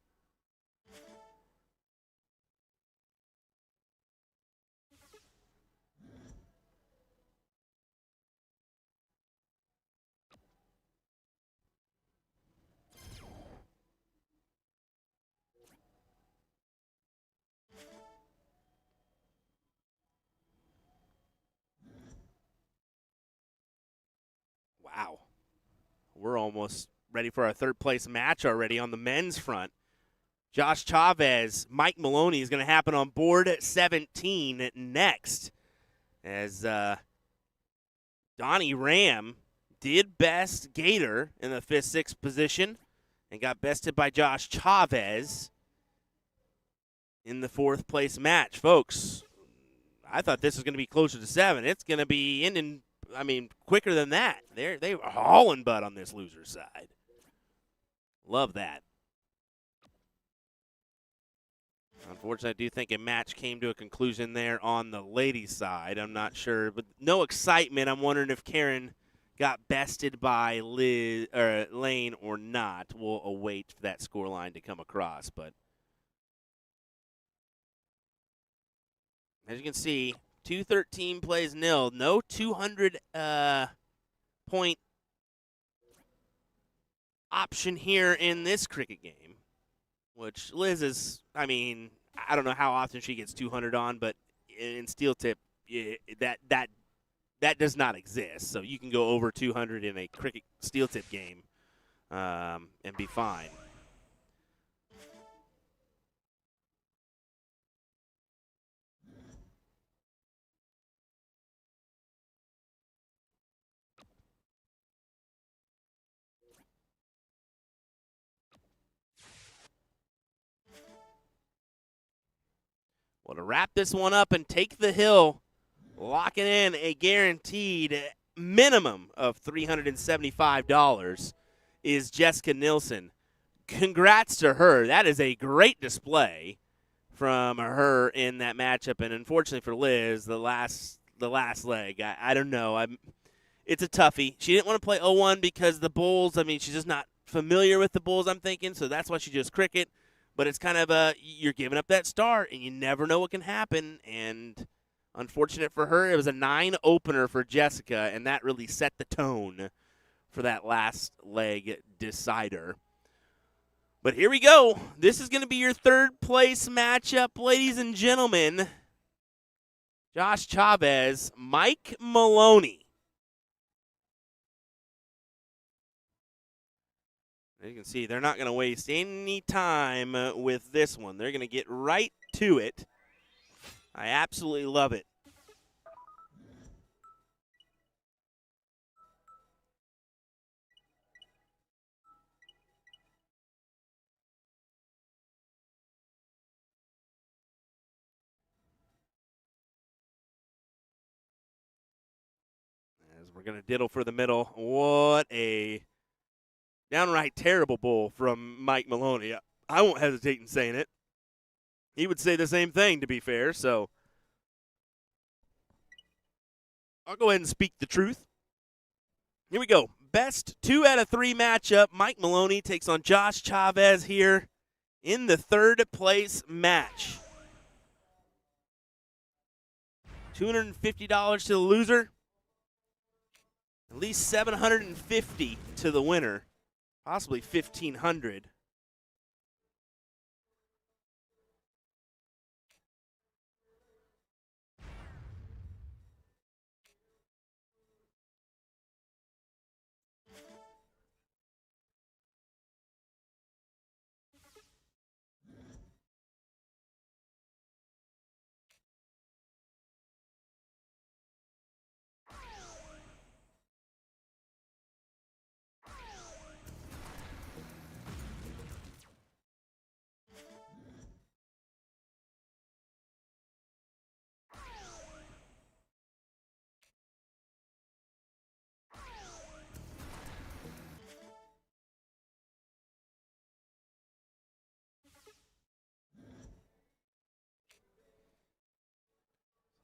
Speaker 1: Wow. We're almost ready for our third place match already on the men's front. Josh Chavez, Mike Maloney is going to happen on board at 17 next. As Donnie Ram did best Gator in the 5th, 6th position and got bested by Josh Chavez in the 4th place match. Folks, I thought this was going to be closer to 7. It's going to be ending, quicker than that. They were hauling butt on this loser's side. Love that. Unfortunately, I do think a match came to a conclusion there on the ladies' side. I'm not sure, but no excitement. I'm wondering if Karen got bested by Lane or not. We'll await for that scoreline to come across. But as you can see, 213 plays nil. No 200 point option here in this cricket game. Which Liz is, I don't know how often she gets 200 on, but in steel tip, that does not exist. So you can go over 200 in a cricket steel tip game and be fine. Well, to wrap this one up and take the hill, locking in a guaranteed minimum of $375 is Jessica Nilsson. Congrats to her. That is a great display from her in that matchup. And unfortunately for Liz, the last leg, I don't know. It's a toughie. She didn't want to play 0-1 because the Bulls, she's just not familiar with the Bulls, I'm thinking. So that's why she just cricket. But it's kind of you're giving up that start, and you never know what can happen. And unfortunate for her, it was a 9 opener for Jessica, and that really set the tone for that last leg decider. But here we go. This is going to be your third place matchup, ladies and gentlemen. Josh Chavez, Mike Maloney. As you can see, they're not going to waste any time with this one. They're going to get right to it. I absolutely love it. As we're going to diddle for the middle. What a downright terrible bull from Mike Maloney. I won't hesitate in saying it. He would say the same thing, to be fair, so I'll go ahead and speak the truth. Here we go. Best 2 out of 3 matchup. Mike Maloney takes on Josh Chavez here in the third place match. $250 to the loser. At least $750 to the winner. Possibly $1,500.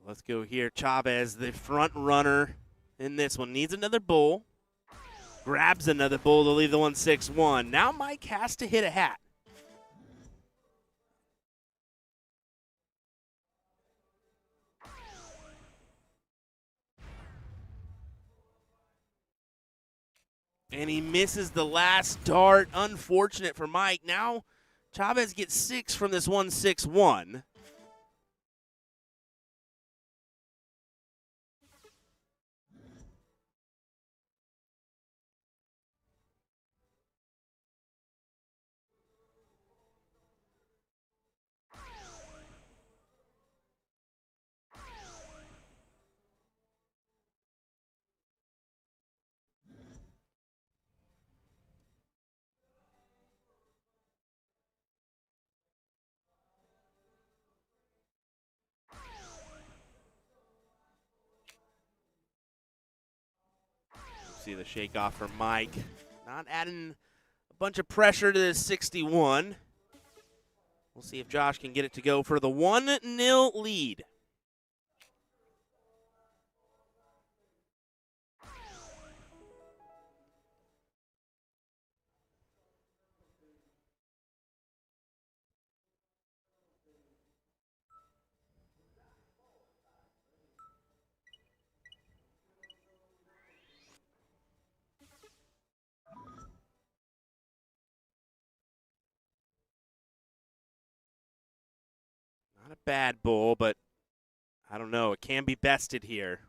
Speaker 1: Let's go here. Chavez, the front runner in this one, needs another bull. Grabs another bull to leave the 1-6-1. Now Mike has to hit a hat. And he misses the last dart. Unfortunate for Mike. Now Chavez gets 6 from this 1-6-1. See the shake off from Mike. Not adding a bunch of pressure to this 61. We'll see if Josh can get it to go for the 1-0 lead. Not a bad bull, but I don't know. It can be bested here.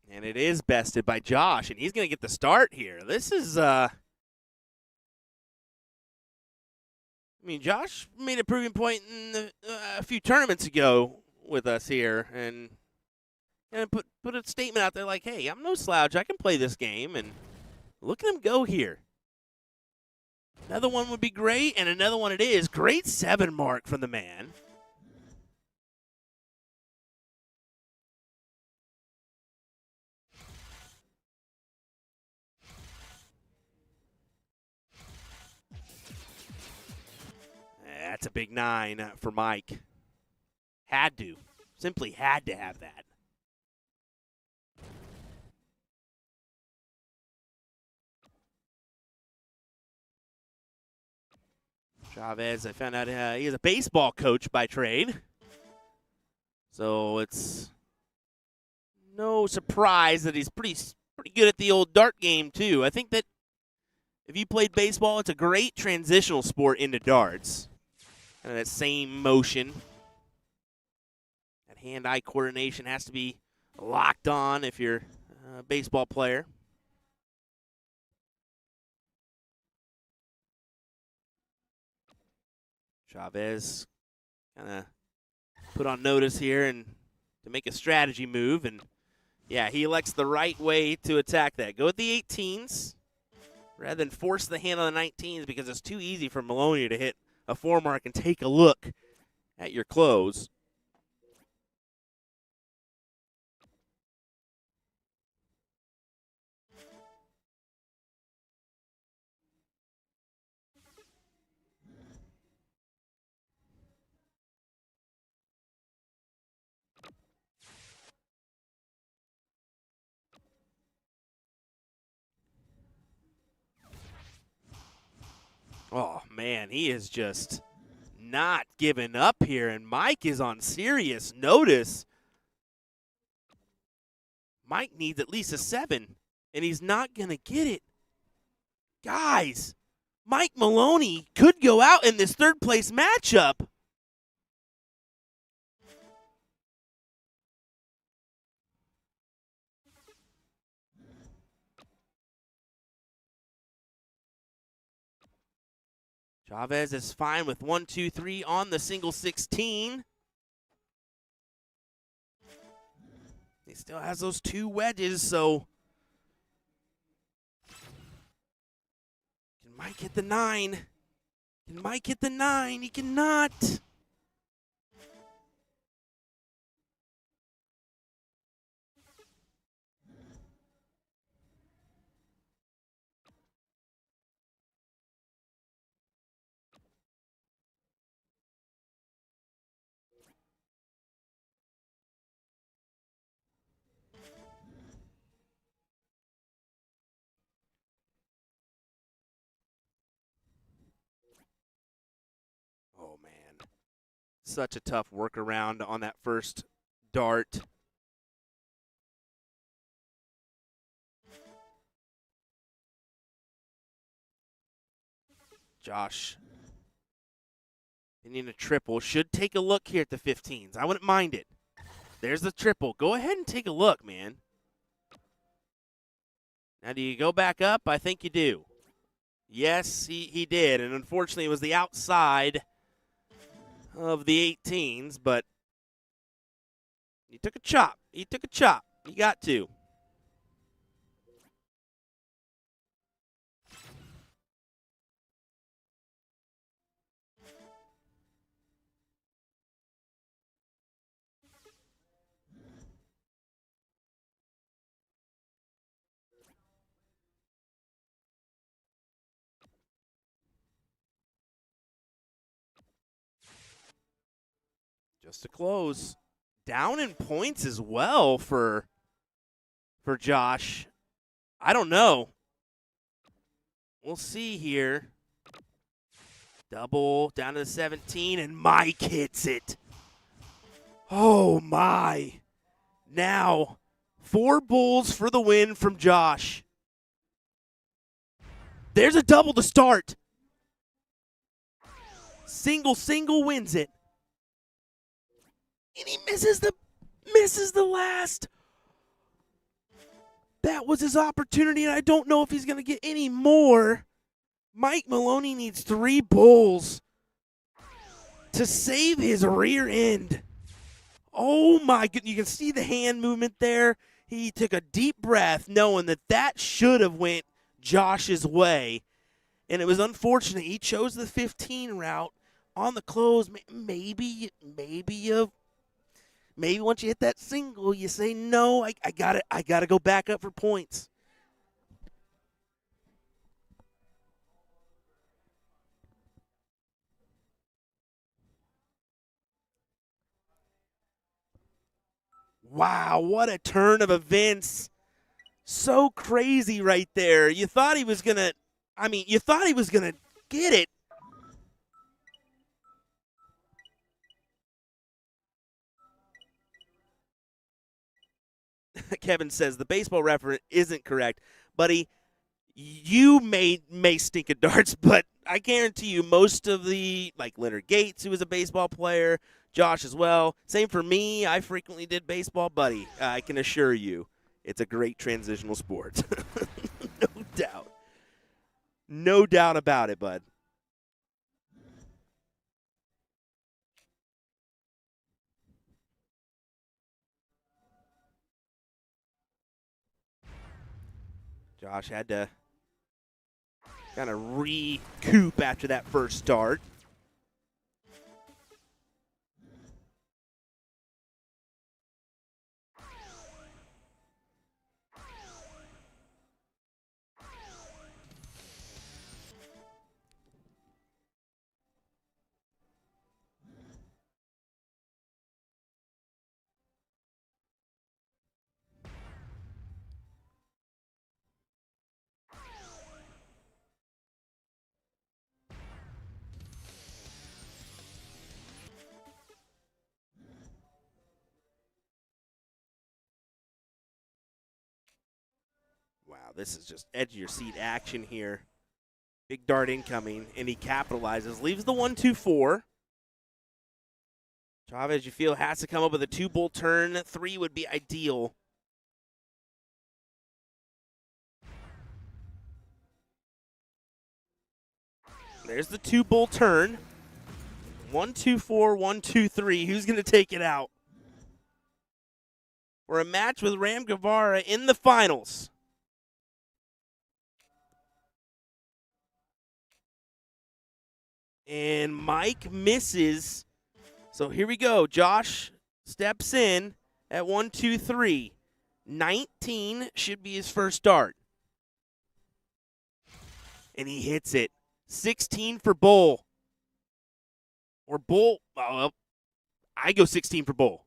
Speaker 1: And it is bested by Josh, and he's going to get the start here. This is, I mean, Josh made a proving point a few tournaments ago with us here, and put a statement out there like, hey, I'm no slouch. I can play this game, and look at him go here. Another one would be great, and another one it is. Great 7 mark from the man. That's a big 9 for Mike. Had to. Simply had to have that. Chavez, I found out he is a baseball coach by trade. So it's no surprise that he's pretty good at the old dart game, too. I think that if you played baseball, it's a great transitional sport into darts. And that same motion. That hand-eye coordination has to be locked on if you're a baseball player. Chavez kind of put on notice here and to make a strategy move. And, yeah, he elects the right way to attack that. Go with the 18s rather than force the hand on the 19s because it's too easy for Maloney to hit a 4 mark and take a look at your close. man, he is just not giving up here, and Mike is on serious notice. Mike needs at least a 7, and he's not going to get it. Guys, Mike Maloney could go out in this third-place matchup. Chavez is fine with 1, 2, 3 on the single 16. He still has those 2 wedges, so can Mike hit the 9? Can Mike hit the 9? He cannot. Oh, man. Such a tough workaround on that first dart. Josh, hitting a triple. Should take a look here at the 15s. I wouldn't mind it. There's the triple. Go ahead and take a look, man. Now, do you go back up? I think you do. Yes, he did. And unfortunately, it was the outside of the 18s, but he took a chop. He took a chop. He got to. Just to close. Down in points as well for Josh. I don't know. We'll see here. Double down to the 17, and Mike hits it. Oh, my. Now, 4 bulls for the win from Josh. There's a double to start. Single wins it. And he misses the last. That was his opportunity, and I don't know if he's going to get any more. Mike Maloney needs 3 bulls to save his rear end. Oh, my goodness. You can see the hand movement there. He took a deep breath knowing that should have went Josh's way. And it was unfortunate. He chose the 15 route on the close. Maybe once you hit that single, you say, no, I gotta go back up for points. Wow, what a turn of events. So crazy right there. You thought he was gonna get it. Kevin says the baseball reference isn't correct. Buddy, you may stink at darts, but I guarantee you most of like Leonard Gates, who was a baseball player, Josh as well. Same for me. I frequently did baseball, buddy. I can assure you it's a great transitional sport. No doubt. No doubt about it, bud. Josh had to kind of recoup after that first start. Wow, this is just edge-of-your-seat action here. Big dart incoming, and he capitalizes. Leaves the 1-2-4. Chavez, you feel, has to come up with a 2-bull turn. 3 would be ideal. There's the 2-bull turn. 1-2-4, 1-2-3. Who's going to take it out? For a match with Ram Guevara in the finals. And Mike misses. So here we go. Josh steps in at 1-2-3. 19 should be his first dart. And he hits it. 16 for Bull. Or Bull. Well, I go 16 for Bull.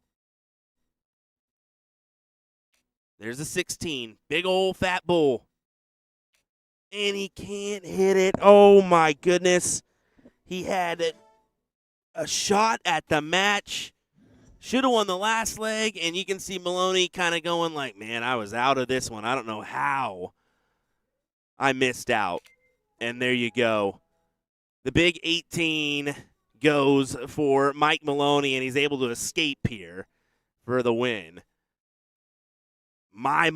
Speaker 1: There's a 16. Big old fat Bull. And he can't hit it. Oh, my goodness. He had a shot at the match. Should have won the last leg. And you can see Maloney kind of going like, man, I was out of this one. I don't know how I missed out. And there you go. The big 18 goes for Mike Maloney, and he's able to escape here for the win. My.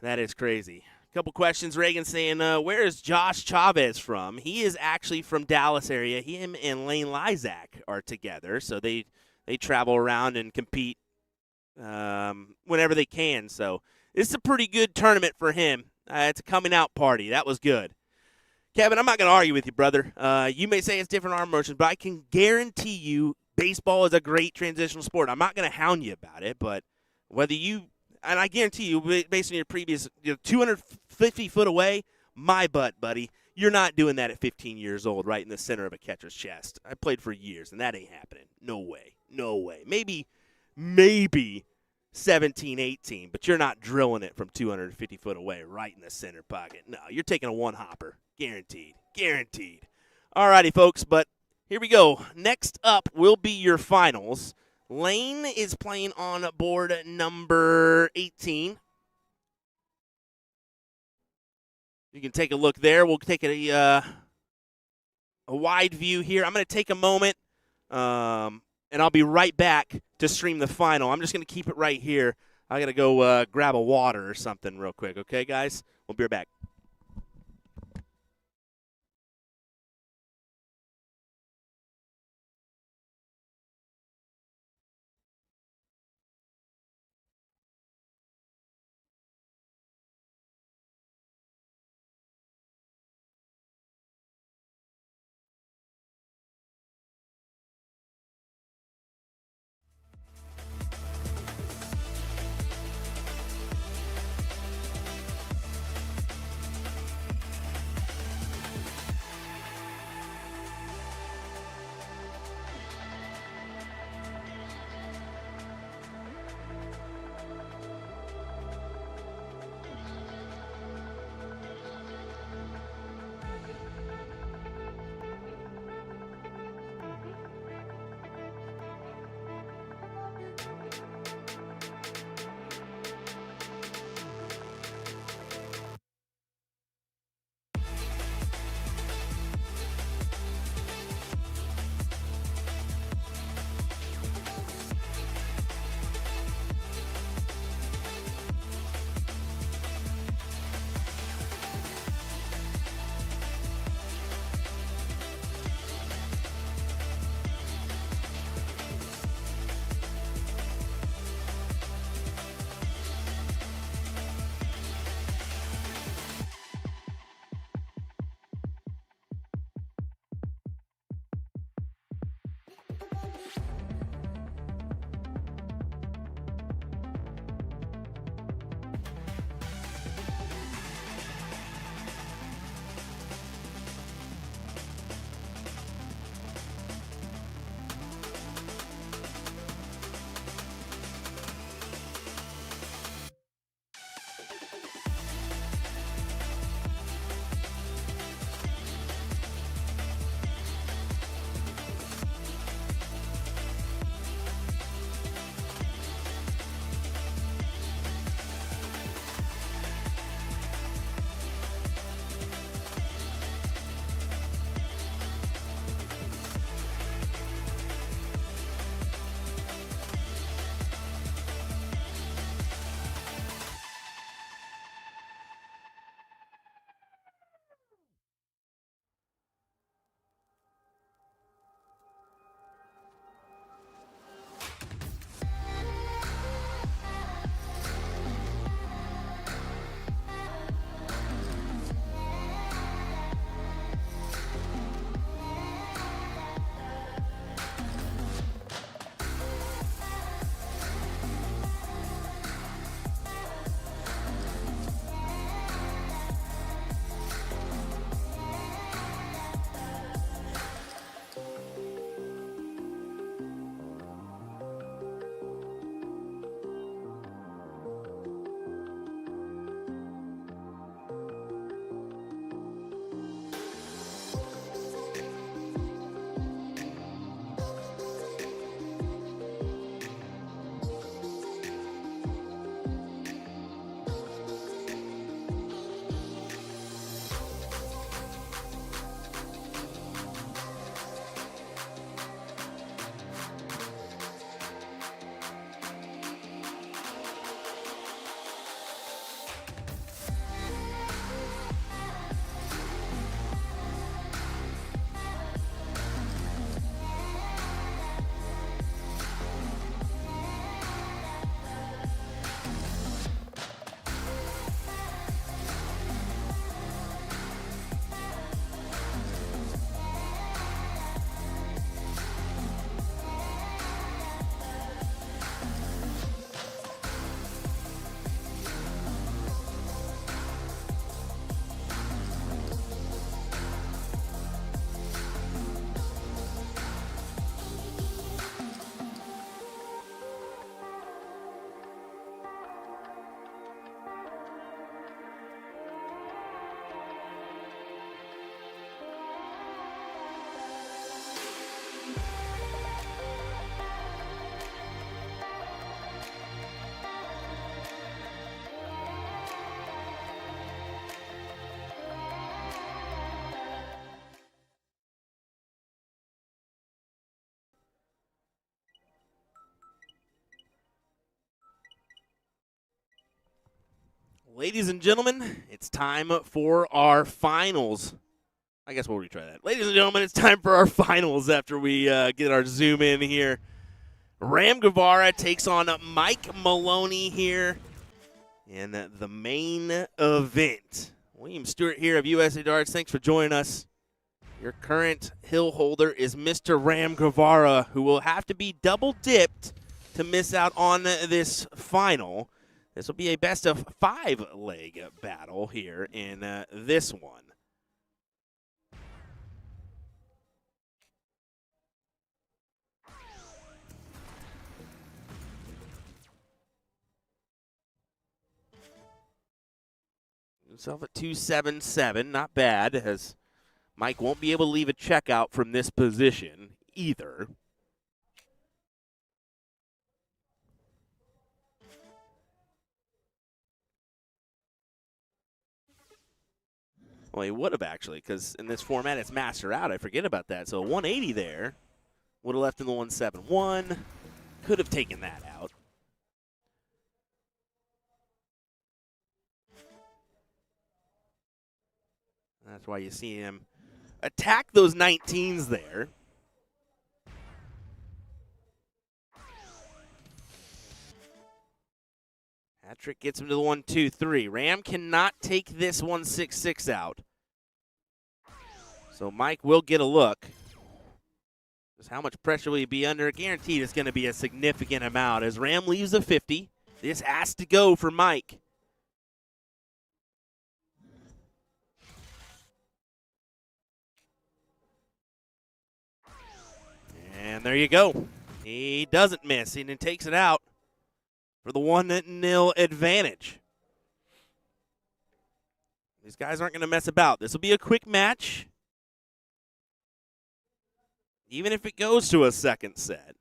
Speaker 1: That is crazy. A couple questions. Reagan saying, where is Josh Chavez from? He is actually from Dallas area. Him and Lane Lysak are together, so they travel around and compete whenever they can. So this is a pretty good tournament for him. It's a coming out party. That was good. Kevin, I'm not going to argue with you, brother. You may say it's different arm motions, but I can guarantee you baseball is a great transitional sport. I'm not going to hound you about it, but whether you – and I guarantee you, based on your previous 250 foot away, my butt, buddy, you're not doing that at 15 years old right in the center of a catcher's chest. I played for years, and that ain't happening. No way. No way. Maybe 17, 18, but you're not drilling it from 250 foot away right in the center pocket. No, you're taking a one-hopper. Guaranteed. Guaranteed. All righty, folks, but here we go. Next up will be your finals. Lane is playing on board number 18. You can take a look there. We'll take a wide view here. I'm going to take a moment, and I'll be right back to stream the final. I'm just going to keep it right here. I got to go grab a water or something real quick. Okay, guys? We'll be right back. Ladies and gentlemen, it's time for our finals. I guess we'll retry that. Ladies and gentlemen, it's time for our finals after we get our zoom in here. Ram Guevara takes on Mike Maloney here in the main event. William Stewart here of USA Darts. Thanks for joining us. Your current hill holder is Mr. Ram Guevara, who will have to be double-dipped to miss out on this final. This will be a best-of-5 leg battle here in this one. Himself at 277, not bad, as Mike won't be able to leave a check out from this position either. Well, he would have actually, because in this format it's master out. I forget about that. So a 180 there would have left in the 171. Could have taken that out. That's why you see him attack those 19s there. Patrick gets him to the 1-2-3. Ram cannot take this 166 out. So Mike will get a look. Just how much pressure will he be under? Guaranteed it's going to be a significant amount. As Ram leaves a 50, this has to go for Mike. And there you go. He doesn't miss, and he takes it out for the 1-0 advantage. These guys aren't going to mess about. This will be a quick match, even if it goes to a second set.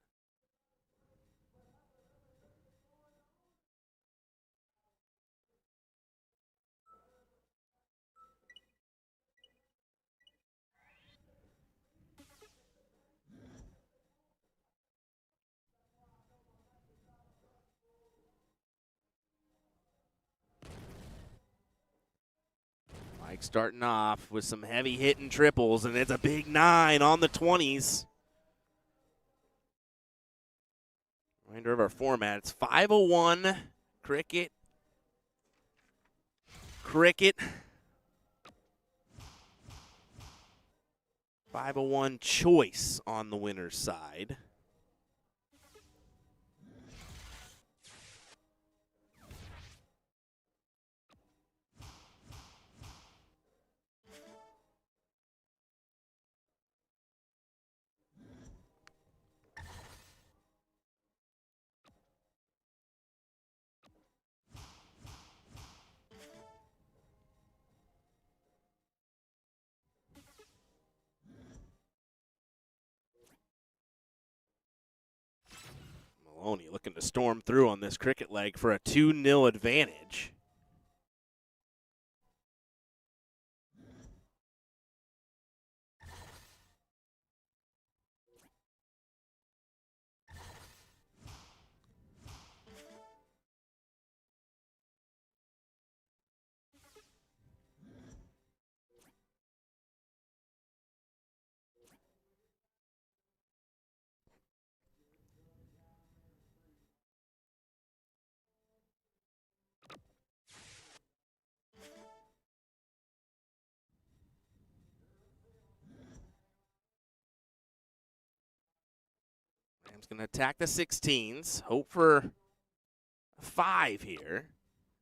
Speaker 1: Mike starting off with some heavy hitting triples, and it's a big 9 on the 20s. Reminder of our format, it's 501, cricket, 501 choice on the winner's side. Maloney looking to storm through on this cricket leg for a 2-0 advantage. Ram's going to attack the 16s, hope for a 5 here.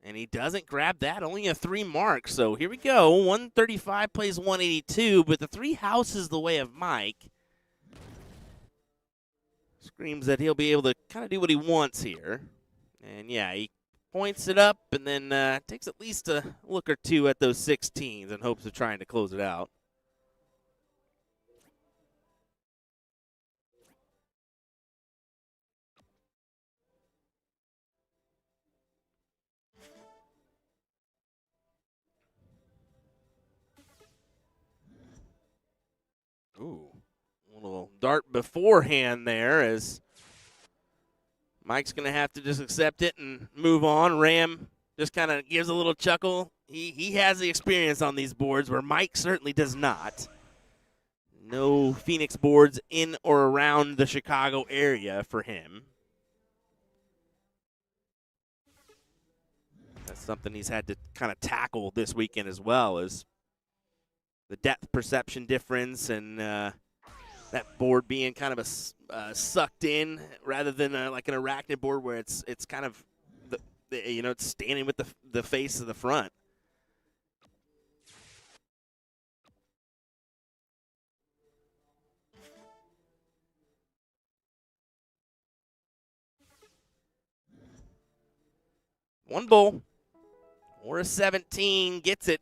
Speaker 1: And he doesn't grab that, only a 3 mark. So here we go, 135 plays 182, but the 3 houses the way of Mike. Screams that he'll be able to kind of do what he wants here. And yeah, he points it up and then takes at least a look or two at those 16s in hopes of trying to close it out. Ooh, a little dart beforehand there as Mike's going to have to just accept it and move on. Ram just kind of gives a little chuckle. He has the experience on these boards where Mike certainly does not. No Phoenix boards in or around the Chicago area for him. That's something he's had to kind of tackle this weekend as well, is the depth perception difference and that board being kind of a sucked in rather than like an arachnid board where it's kind of it's standing with the face of the front. One bowl or a 17 gets it.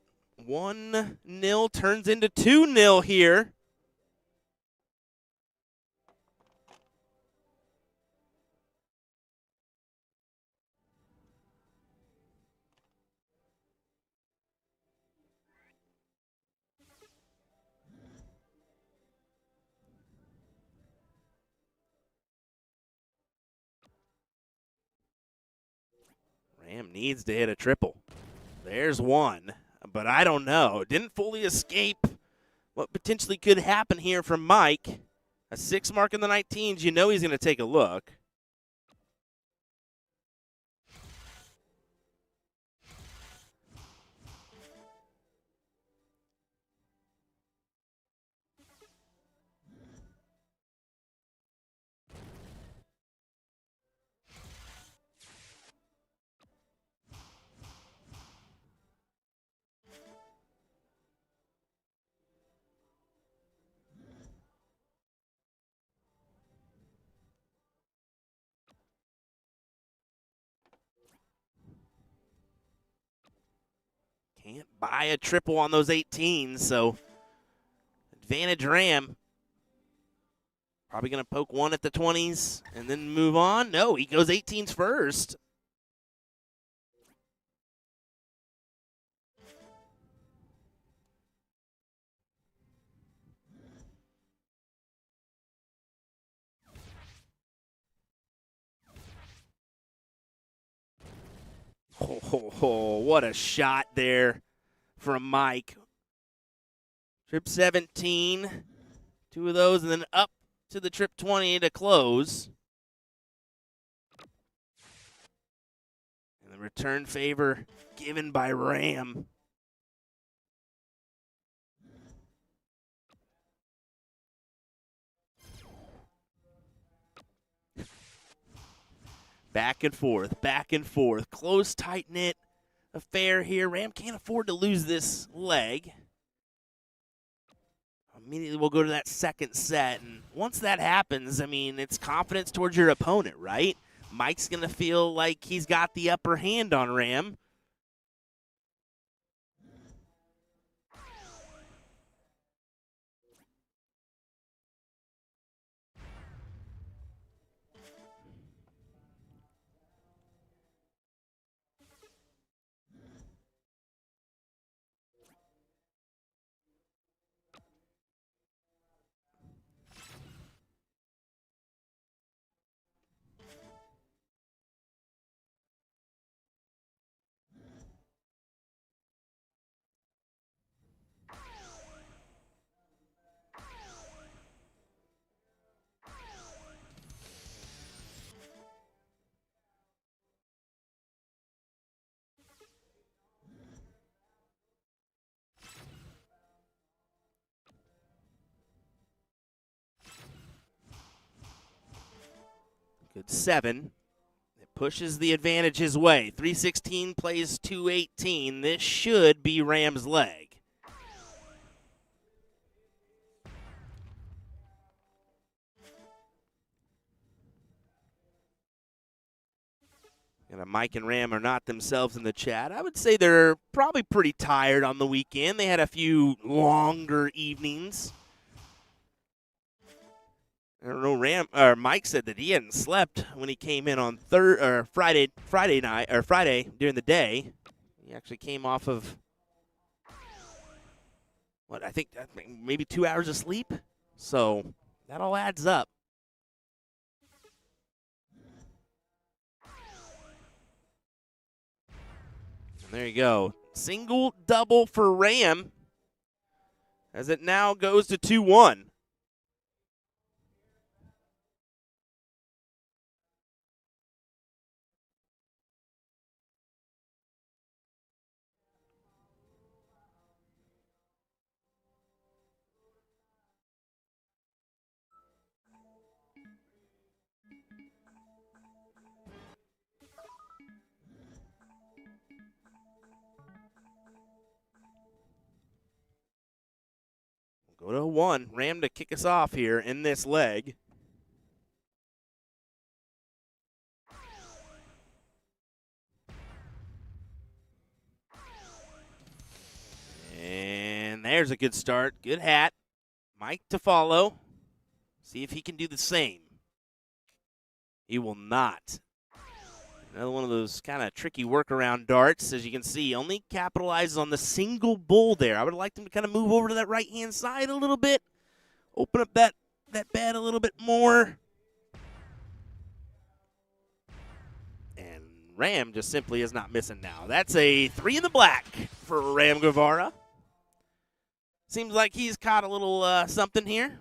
Speaker 1: 1-0 turns into 2-0 here. Ram needs to hit a triple. There's one, but I don't know. Didn't fully escape what potentially could happen here from Mike. A 6 mark in the 19s, you know he's going to take a look. Can't buy a triple on those 18s, so advantage Ram. Probably going to poke one at the 20s and then move on. No, he goes 18s first. Oh, what a shot there from Mike. Trip 17, 2 of those, and then up to the trip 20 to close. And the return favor given by Ram. Back and forth. Close, tight-knit affair here. Ram can't afford to lose this leg. Immediately we'll go to that second set. And once that happens, I mean, it's confidence towards your opponent, right? Mike's going to feel like he's got the upper hand on Ram. Good 7. It pushes the advantage his way. 316 plays 218. This should be Ram's leg. And Mike and Ram are not themselves in the chat. I would say they're probably pretty tired on the weekend. They had a few longer evenings. I don't know. Mike said that he hadn't slept when he came in on Friday during the day. He actually came off of I think maybe 2 hours of sleep. So that all adds up. There you go. Single double for Ram as it now goes to 2-1. Go to 1. Ram to kick us off here in this leg. And there's a good start. Good hat. Mike to follow. See if he can do the same. He will not. Another one of those kind of tricky workaround darts. As you can see, only capitalizes on the single bull there. I would like them to kind of move over to that right-hand side a little bit. Open up that bed a little bit more. And Ram just simply is not missing now. That's a 3 in the black for Ram Guevara. Seems like he's caught a little something here.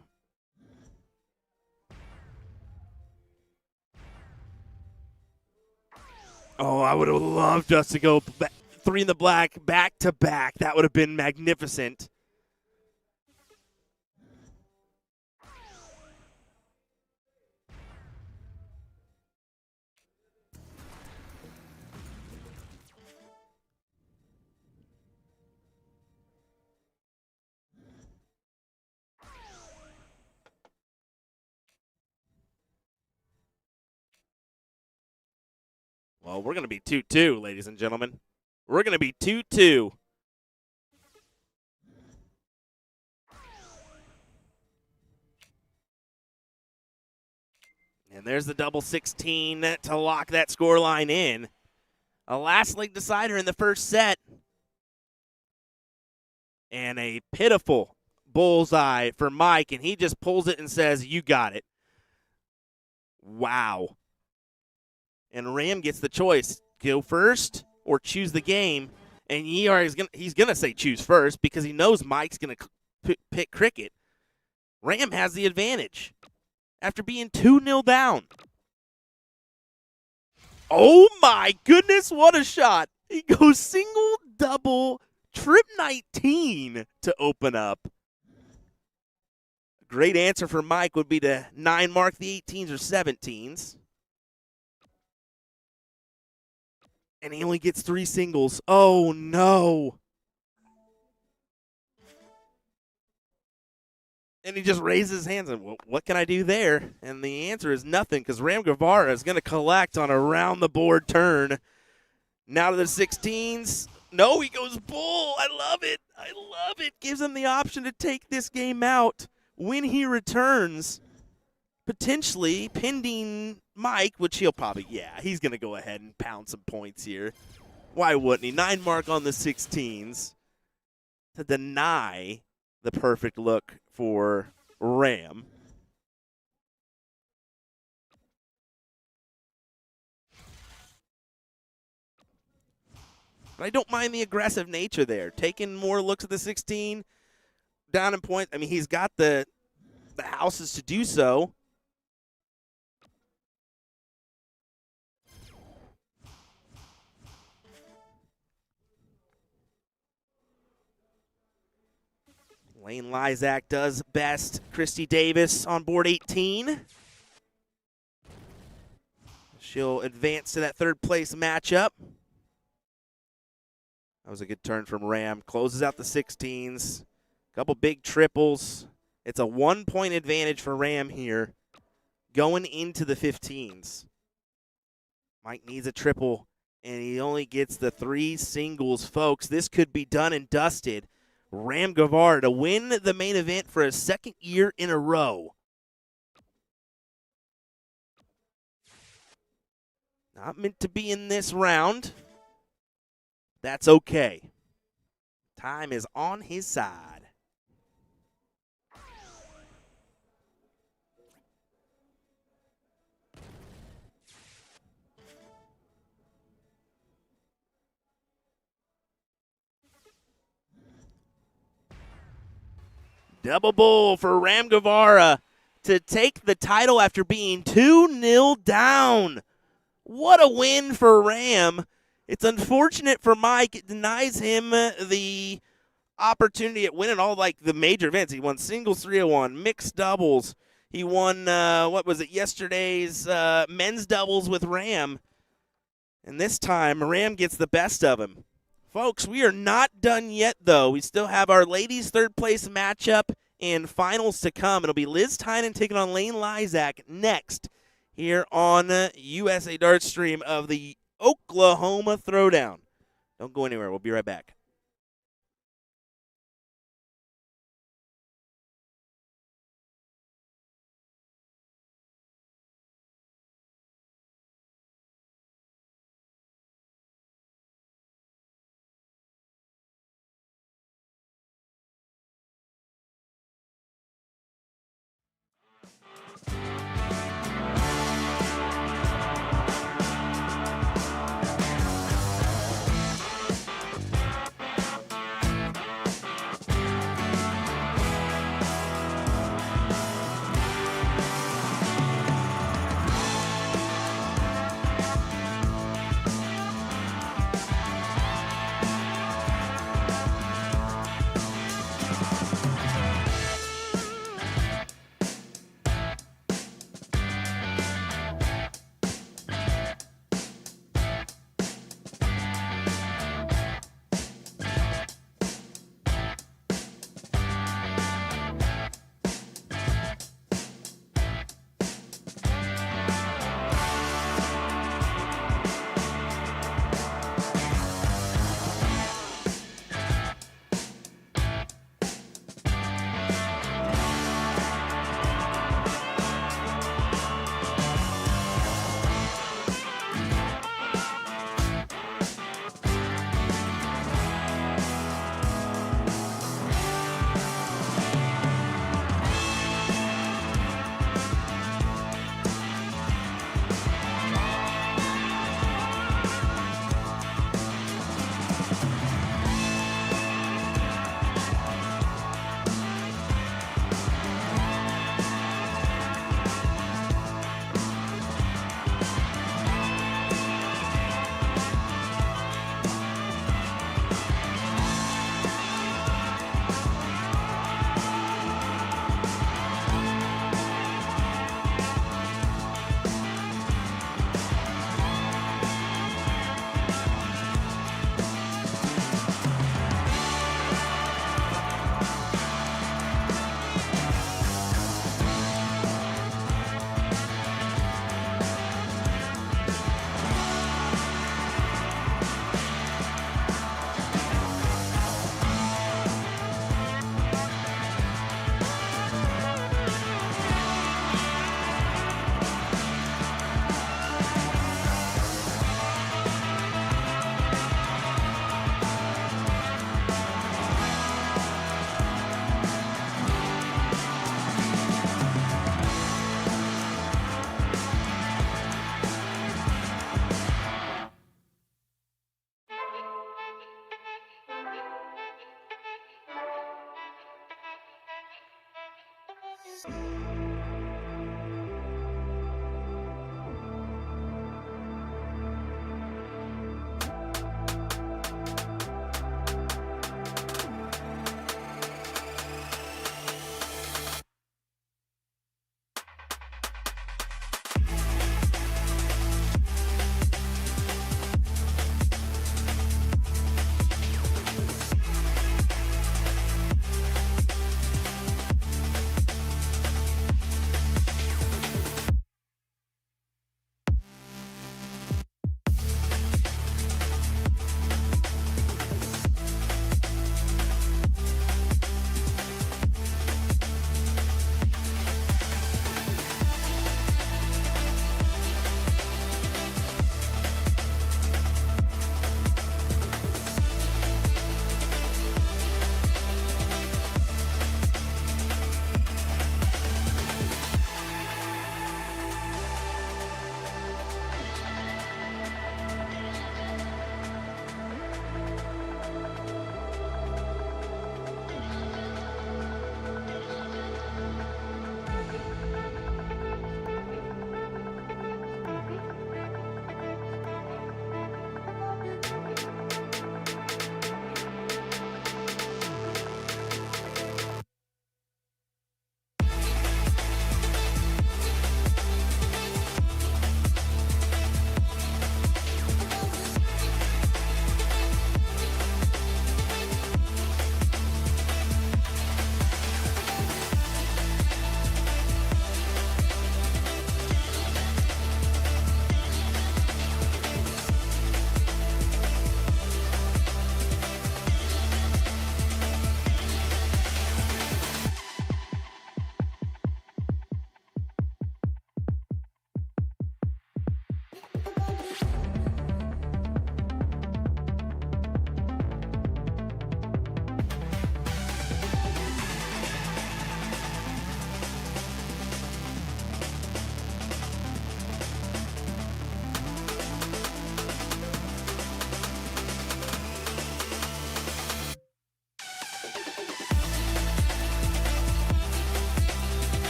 Speaker 1: Oh, I would have loved us to go 3 in the black back to back. That would have been magnificent. Well, we're going to be 2-2, ladies and gentlemen. We're going to be 2-2. And there's the double 16 to lock that scoreline in. A last leg decider in the first set. And a pitiful bullseye for Mike, and he just pulls it and says, "You got it." Wow. And Ram gets the choice, go first or choose the game. And he's going to say choose first because he knows Mike's going to pick cricket. Ram has the advantage after being 2-0 down. Oh my goodness, what a shot. He goes single, double, trip 19 to open up. A great answer for Mike would be to 9 mark the 18s or 17s. And he only gets 3 singles. Oh, no. And he just raises his hands and, well, what can I do there? And the answer is nothing because Ram Guevara is going to collect on a round-the-board turn. Now to the 16s. No, he goes bull. I love it. I love it. Gives him the option to take this game out when he returns. Potentially pending Mike, which he'll probably, he's going to go ahead and pound some points here. Why wouldn't he? 9 mark on the 16s to deny the perfect look for Ram. But I don't mind the aggressive nature there. Taking more looks at the 16, down in points. I mean, he's got the houses to do so. Lane Lysak does best. Christy Davis on board 18. She'll advance to that third place matchup. That was a good turn from Ram. Closes out the 16s. Couple big triples. It's a 1-point advantage for Ram here going into the 15s. Mike needs a triple, and he only gets the 3 singles, folks. This could be done and dusted. Ram Guevara to win the main event for a second year in a row. Not meant to be in this round. That's okay. Time is on his side. Double bull for Ram Guevara to take the title after being 2-0 down. What a win for Ram. It's unfortunate for Mike. It denies him the opportunity at winning all like the major events. He won singles 301, mixed doubles. He won, yesterday's men's doubles with Ram. And this time, Ram gets the best of him. Folks, we are not done yet, though. We still have our ladies' third-place matchup and finals to come. It'll be Liz Tynan taking on Lane Lysak next here on USA Darts stream of the Oklahoma Throwdown. Don't go anywhere. We'll be right back.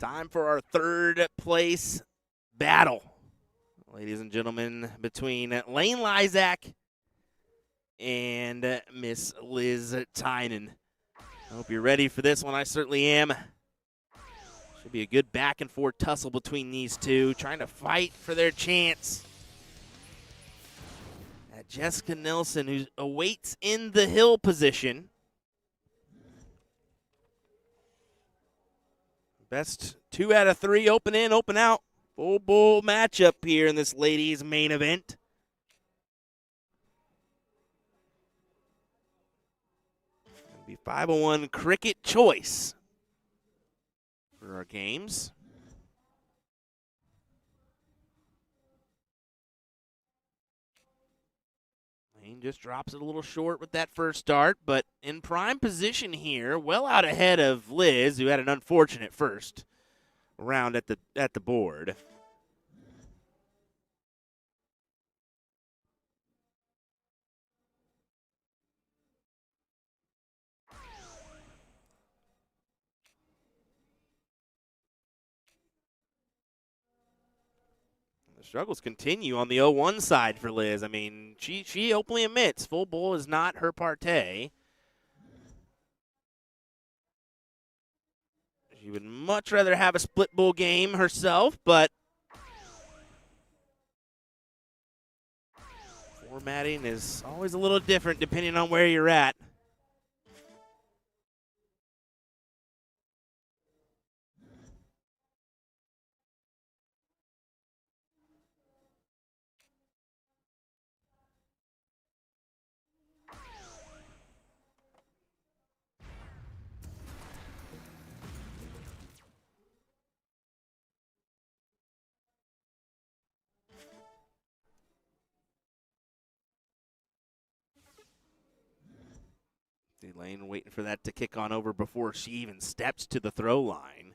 Speaker 1: Time for our third place battle, ladies and gentlemen, between Lane Lysak and Miss Liz Tynan. I hope you're ready for this one. I certainly am. Should be a good back and forth tussle between these two, trying to fight for their chance. Jessica Nelson, who awaits in the hill position. Best 2 out of 3, open in, open out. Full bull matchup here in this ladies' main event. It'll be 501 cricket choice for our games. Lane just drops it a little short with that first start, but in prime position here, well out ahead of Liz, who had an unfortunate first round at the board. The struggles continue on the 0-1 side for Liz. I mean, she openly admits full bull is not her partay. She would much rather have a split bull game herself, but formatting is always a little different depending on where you're at. Lane waiting for that to kick on over before she even steps to the throw line.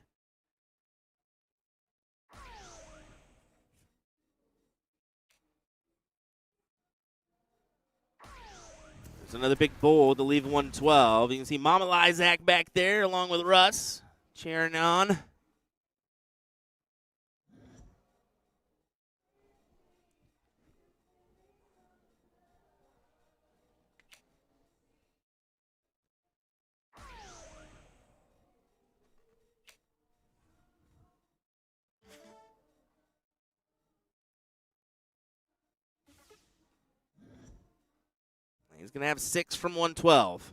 Speaker 1: There's another big bull to leave 112. You can see Mama Lysak back there along with Russ cheering on. He's going to have 6 from 112.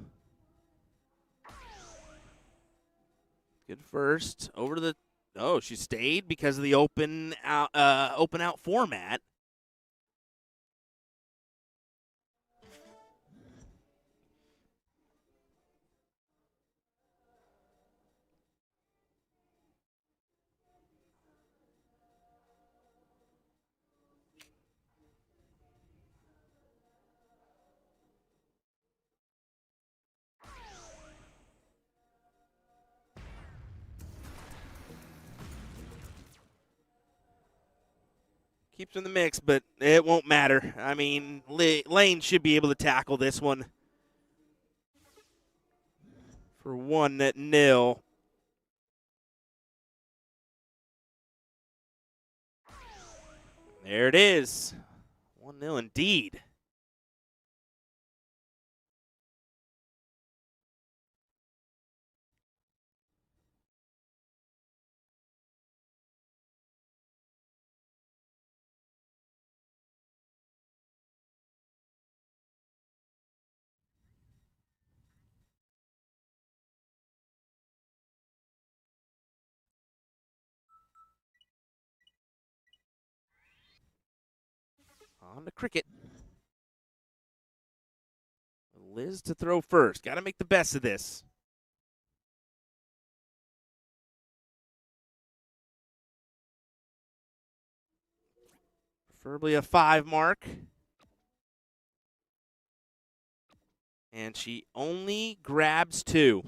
Speaker 1: Good first. Over to the... Oh, she stayed because of the open out format. Keeps in the mix, but it won't matter. I mean, Lane should be able to tackle this one for 1-0. There it is. 1-0 indeed. On to cricket. Liz to throw first. Got to make the best of this. Preferably a 5 mark. And she only grabs 2.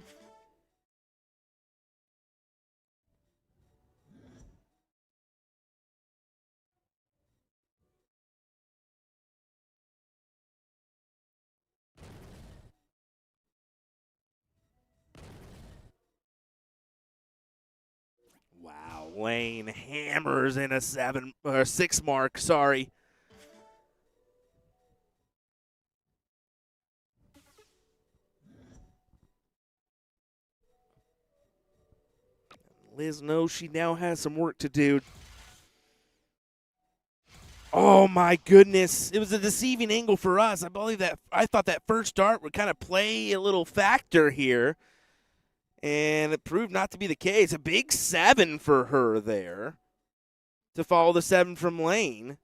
Speaker 1: Lane hammers in a 6 mark, sorry. Liz knows she now has some work to do. Oh my goodness. It was a deceiving angle for us. I thought that first dart would kind of play a little factor here. And it proved not to be the case. A big 7 for her there to follow the 7 from Lane.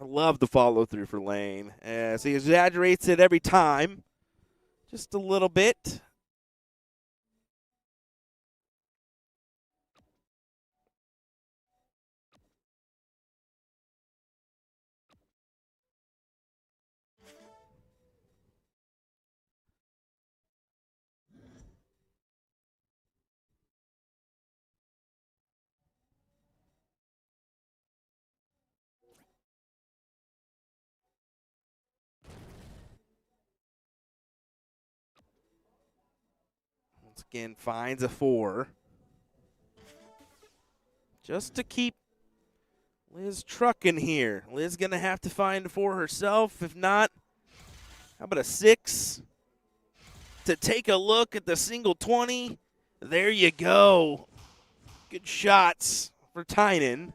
Speaker 1: I love the follow through for Lane. As he exaggerates it every time. Just a little bit. Once again, finds a 4. Just to keep Liz trucking here. Liz going to have to find a 4 herself. If not, how about a 6? To take a look at the single 20. There you go. Good shots for Tynan.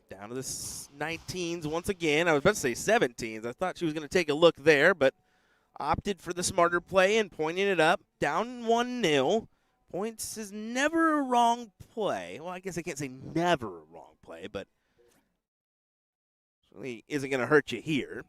Speaker 1: Down to the 19s once again. I was about to say 17s. I thought she was going to take a look there, but opted for the smarter play and pointing it up. Down 1-0. Points is never a wrong play. Well, I guess I can't say never a wrong play, but really isn't going to hurt you here.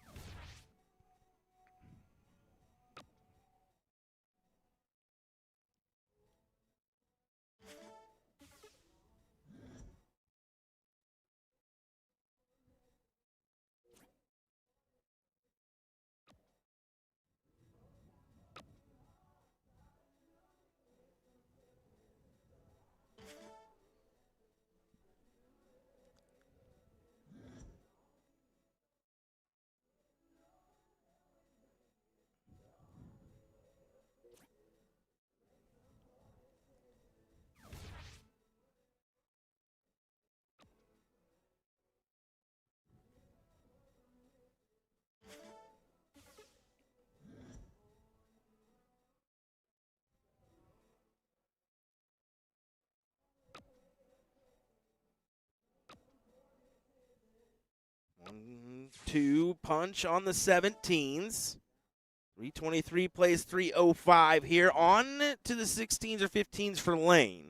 Speaker 1: One, two, punch on the 17s. 323 plays 305 here. On to the 16s or 15s for Lane.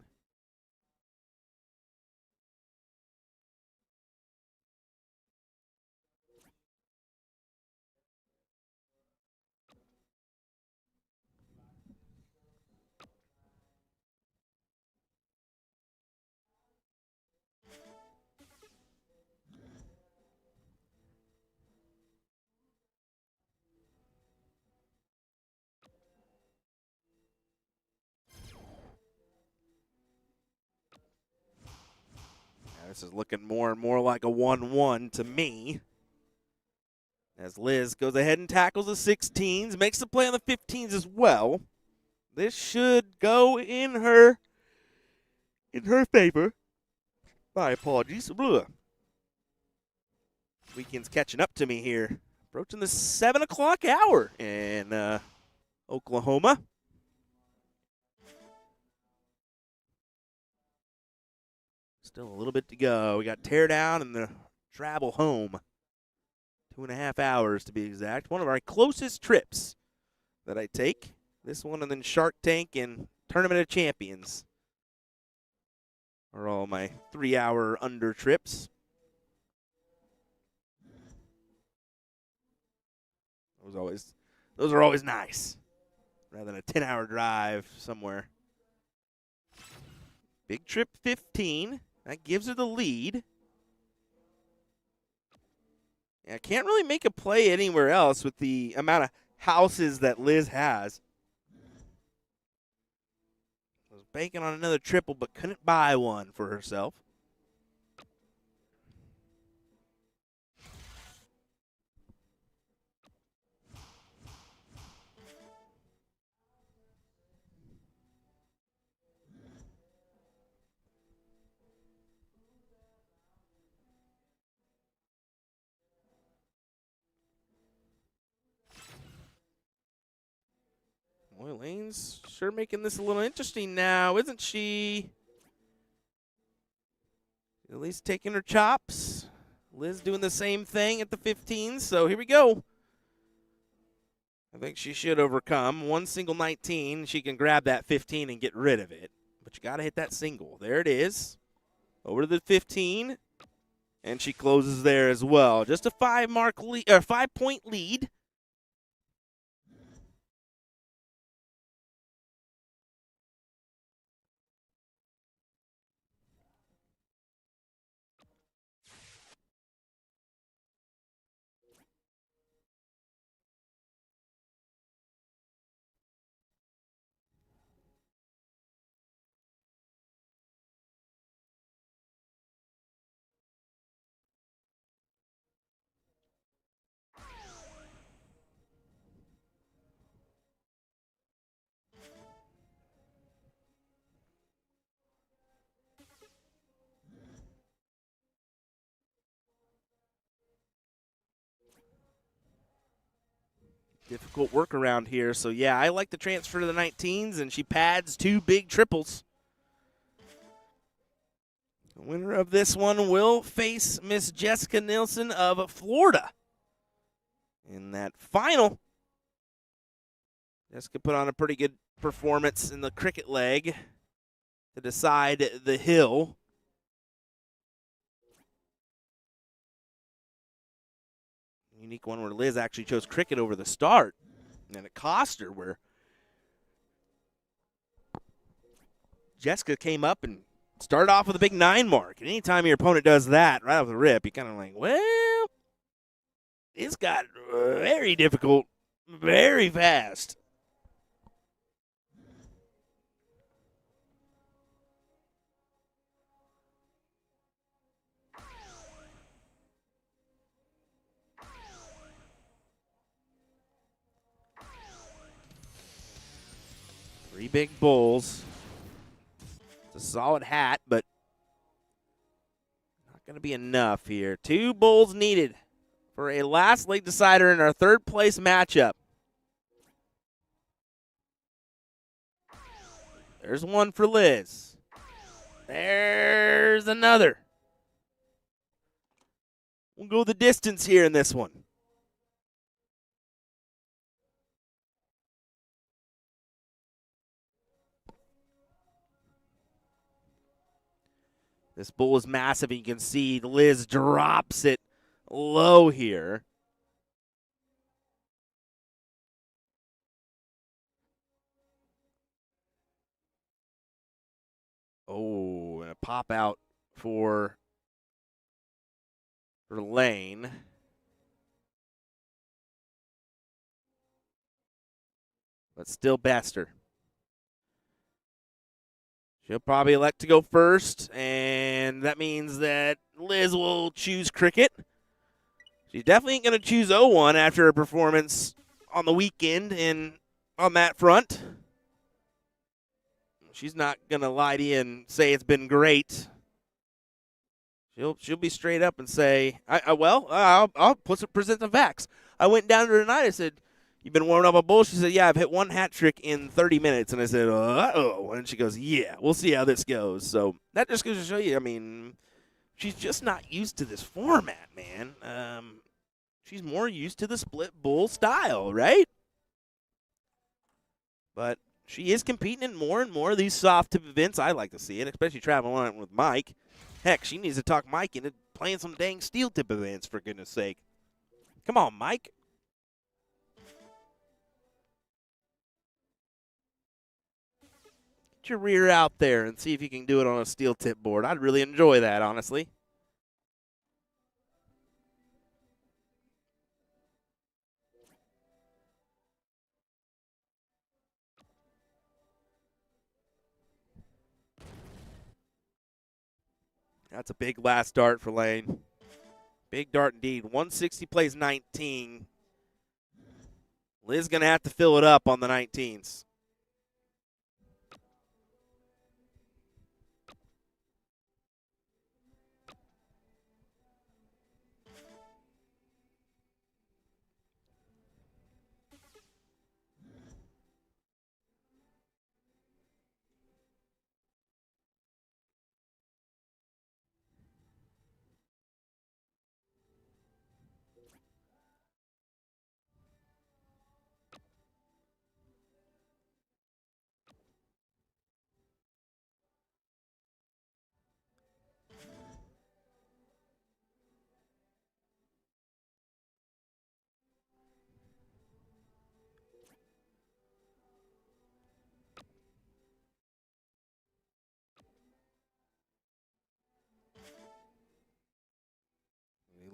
Speaker 1: This is looking more and more like a 1-1 to me. As Liz goes ahead and tackles the 16s, makes the play on the 15s as well. This should go in her favor. My apologies. Blah. Weekend's catching up to me here. Approaching the 7 o'clock hour in Oklahoma. Still a little bit to go. We got Teardown and the travel home. 2.5 hours to be exact. One of our closest trips that I take. This one and then Shark Tank and Tournament of Champions are all my 3-hour under trips. Those are always nice, rather than a 10-hour drive somewhere. Big trip 15. That gives her the lead. Yeah, can't really make a play anywhere else with the amount of houses that Liz has. Was banking on another triple, but couldn't buy one for herself. Boy, Lane's sure making this a little interesting now, isn't she? At least taking her chops. Liz doing the same thing at the 15, so here we go. I think she should overcome. One single 19, she can grab that 15 and get rid of it. But you got to hit that single. There it is. Over to the 15, and she closes there as well. Just a 5-point lead. Difficult workaround here. So, yeah, I like the transfer to the 19s, and she pads 2 big triples. The winner of this one will face Miss Jessica Nilsson of Florida in that final. Jessica put on a pretty good performance in the cricket leg to decide the hill. Unique one where Liz actually chose cricket over the start, and it cost her, where Jessica came up and started off with a big 9 mark. And anytime your opponent does that right off the rip, you kind of like, well, it's got very difficult very fast. Three big bowls. It's a solid hat, but not going to be enough here. 2 bowls needed for a last leg decider in our third place matchup. There's one for Liz. There's another. We'll go the distance here in this one. This bowl is massive, and you can see Liz drops it low here. Oh, and a pop out for Lane. But still Bester. She'll probably elect to go first, and that means that Liz will choose cricket. She's definitely going to choose 0-1 after her performance on the weekend and on that front. She's not going to lie to you and say it's been great. She'll be straight up and say, I'll present the facts. I went down to her tonight. I said, "You've been warming up a bowl?" She said, "Yeah, I've hit 1 hat trick in 30 minutes. And I said, uh-oh. And she goes, "Yeah, we'll see how this goes." So that just goes to show you, I mean, she's just not used to this format, man. She's more used to the split bowl style, right? But she is competing in more and more of these soft tip events. I like to see it, especially traveling on with Mike. Heck, she needs to talk Mike into playing some dang steel tip events, for goodness sake. Come on, Mike. Get your rear out there and see if you can do it on a steel tip board. I'd really enjoy that, honestly. That's a big last dart for Lane. Big dart indeed. 160 plays 19. Liz going to have to fill it up on the 19s.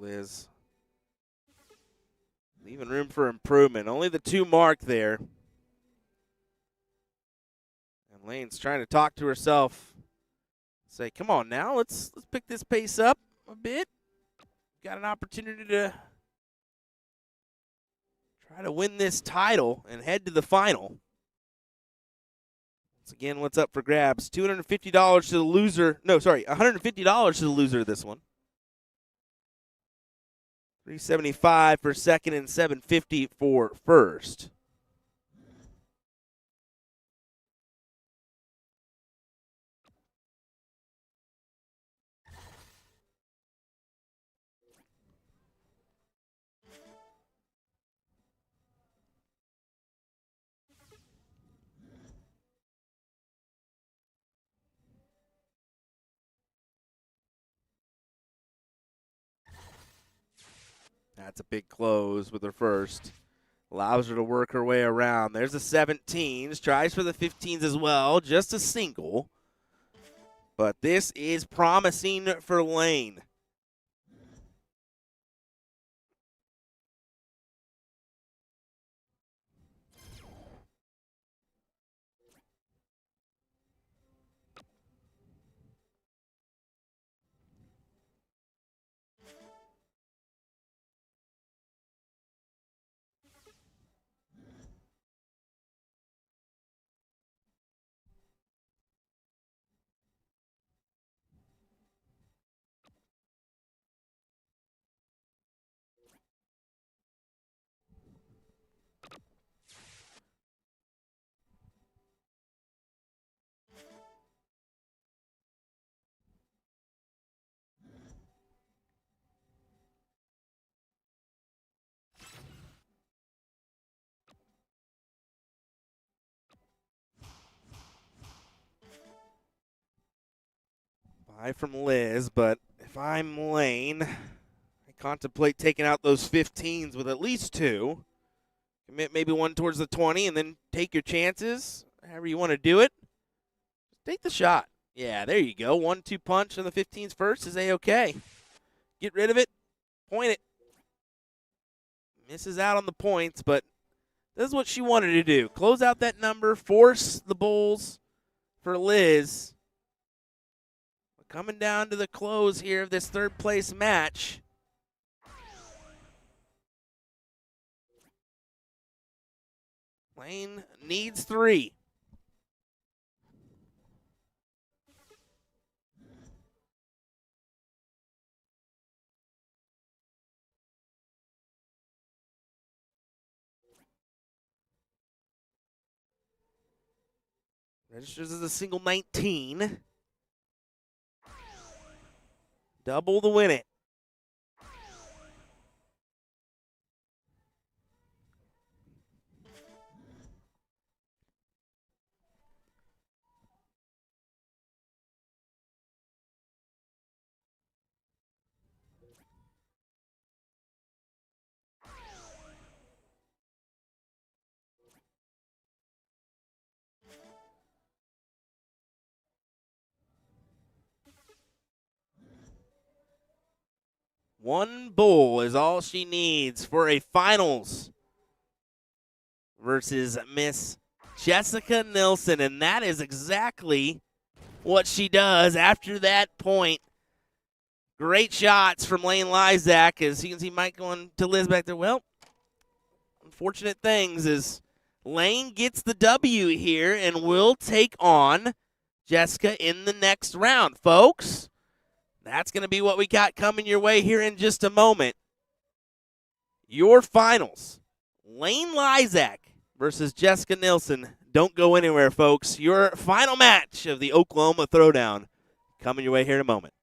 Speaker 1: Liz leaving room for improvement. Only the 2 mark there. And Lane's trying to talk to herself. Say, come on now, let's pick this pace up a bit. Got an opportunity to try to win this title and head to the final. Once again, what's up for grabs? $250 to the loser. No, sorry, $150 to the loser of this one. $375 for second and $750 for first. That's a big close with her first. Allows her to work her way around. There's the 17s. Tries for the 15s as well. Just a single. But this is promising for Lane. Buy from Liz, but if I'm Lane, I contemplate taking out those 15s with at least 2. Commit maybe one towards the 20 and then take your chances. However you want to do it. Take the shot. Yeah, there you go. 1-2 punch on the 15s first is A-okay. Get rid of it. Point it. Misses out on the points, but this is what she wanted to do. Close out that number, force the bowls for Liz. Coming down to the close here of this third place match. Lane needs 3. Registers as a single 19. Double to win it. One bull is all she needs for a finals versus Miss Jessica Nilsson, and that is exactly what she does after that point. Great shots from Lane Lysak. As you can see Mike going to Liz back there. Well, unfortunate things is Lane gets the W here and will take on Jessica in the next round. Folks, that's going to be what we got coming your way here in just a moment. Your finals, Lane Lysak versus Jessica Nilsson. Don't go anywhere, folks. Your final match of the Oklahoma Throwdown coming your way here in a moment.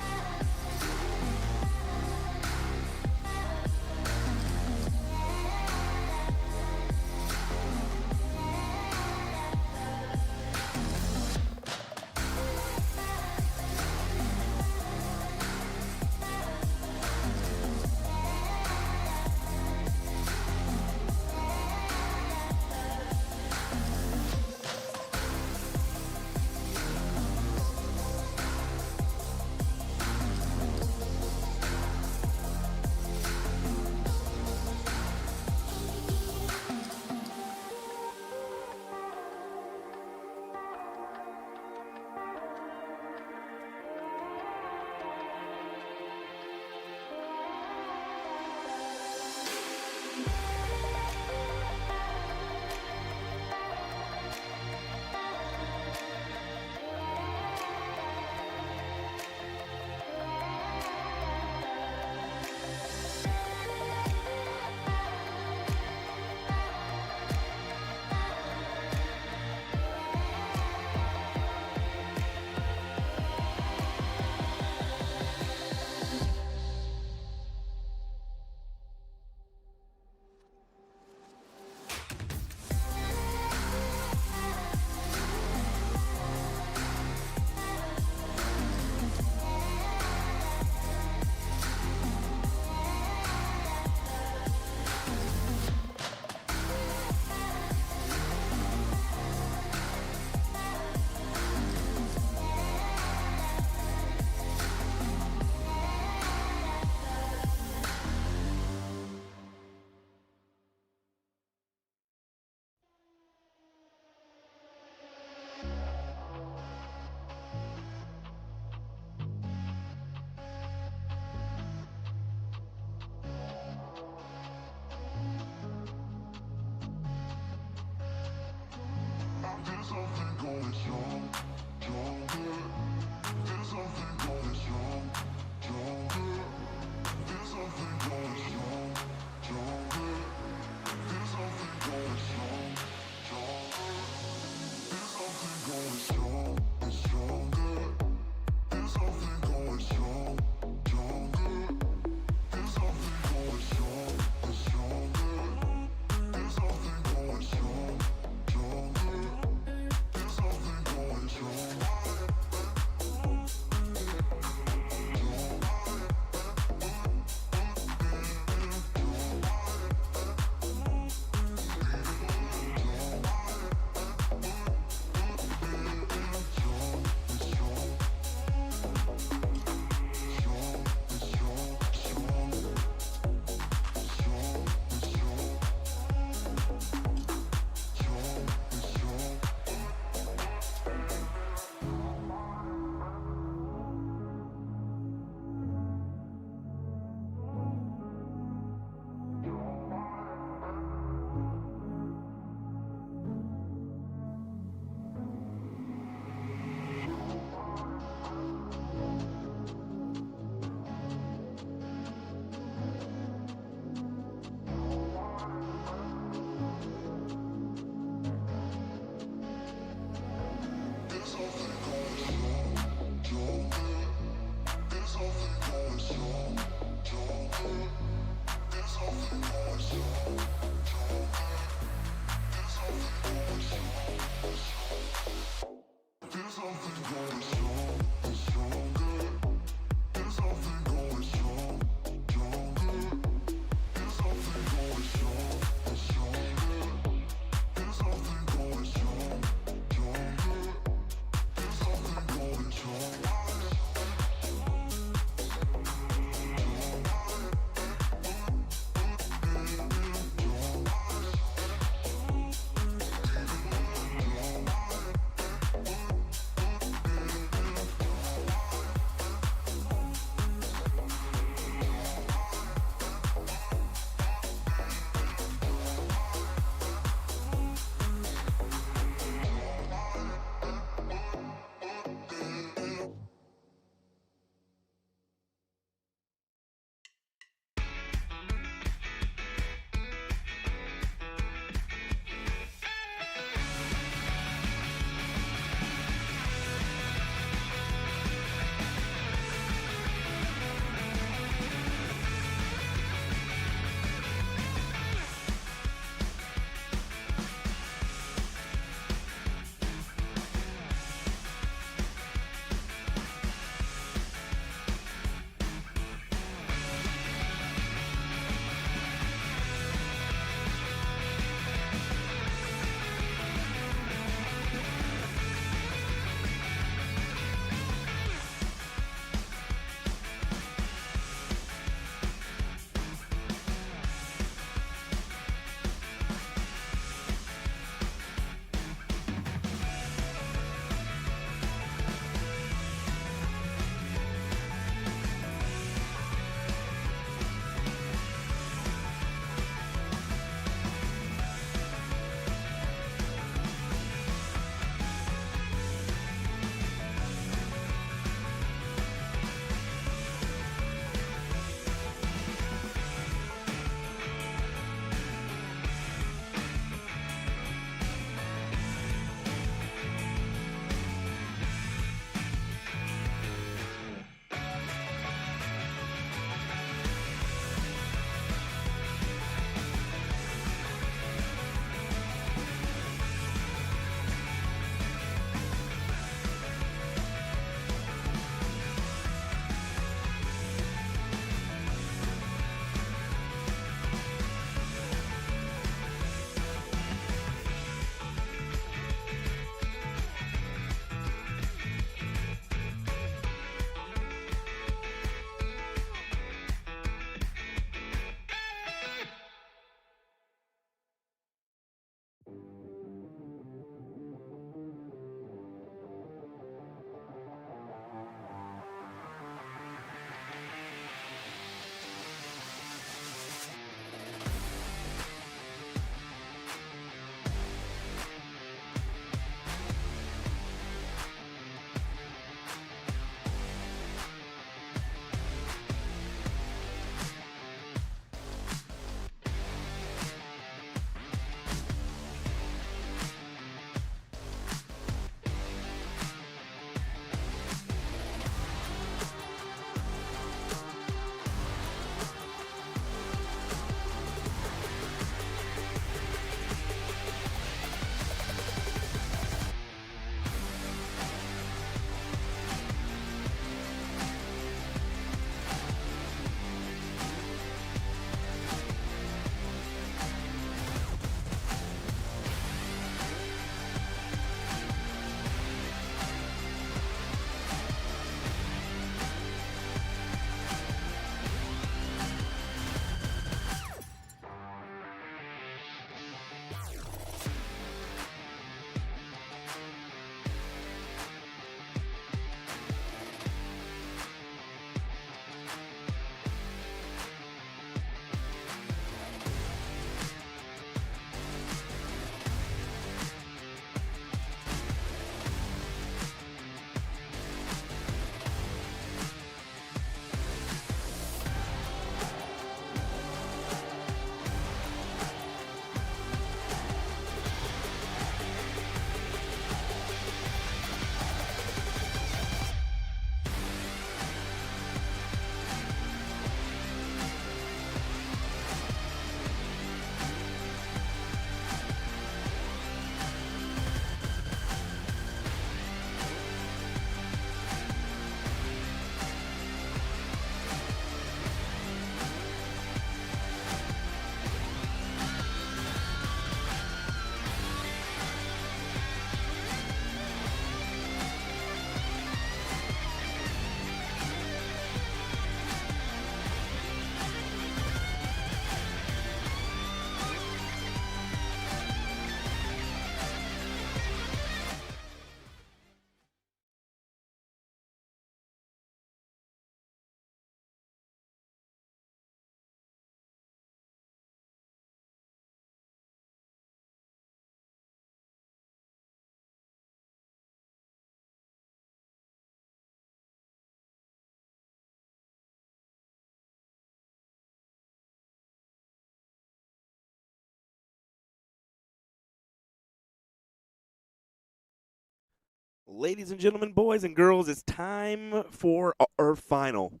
Speaker 1: Ladies and gentlemen, boys and girls, it's time for our final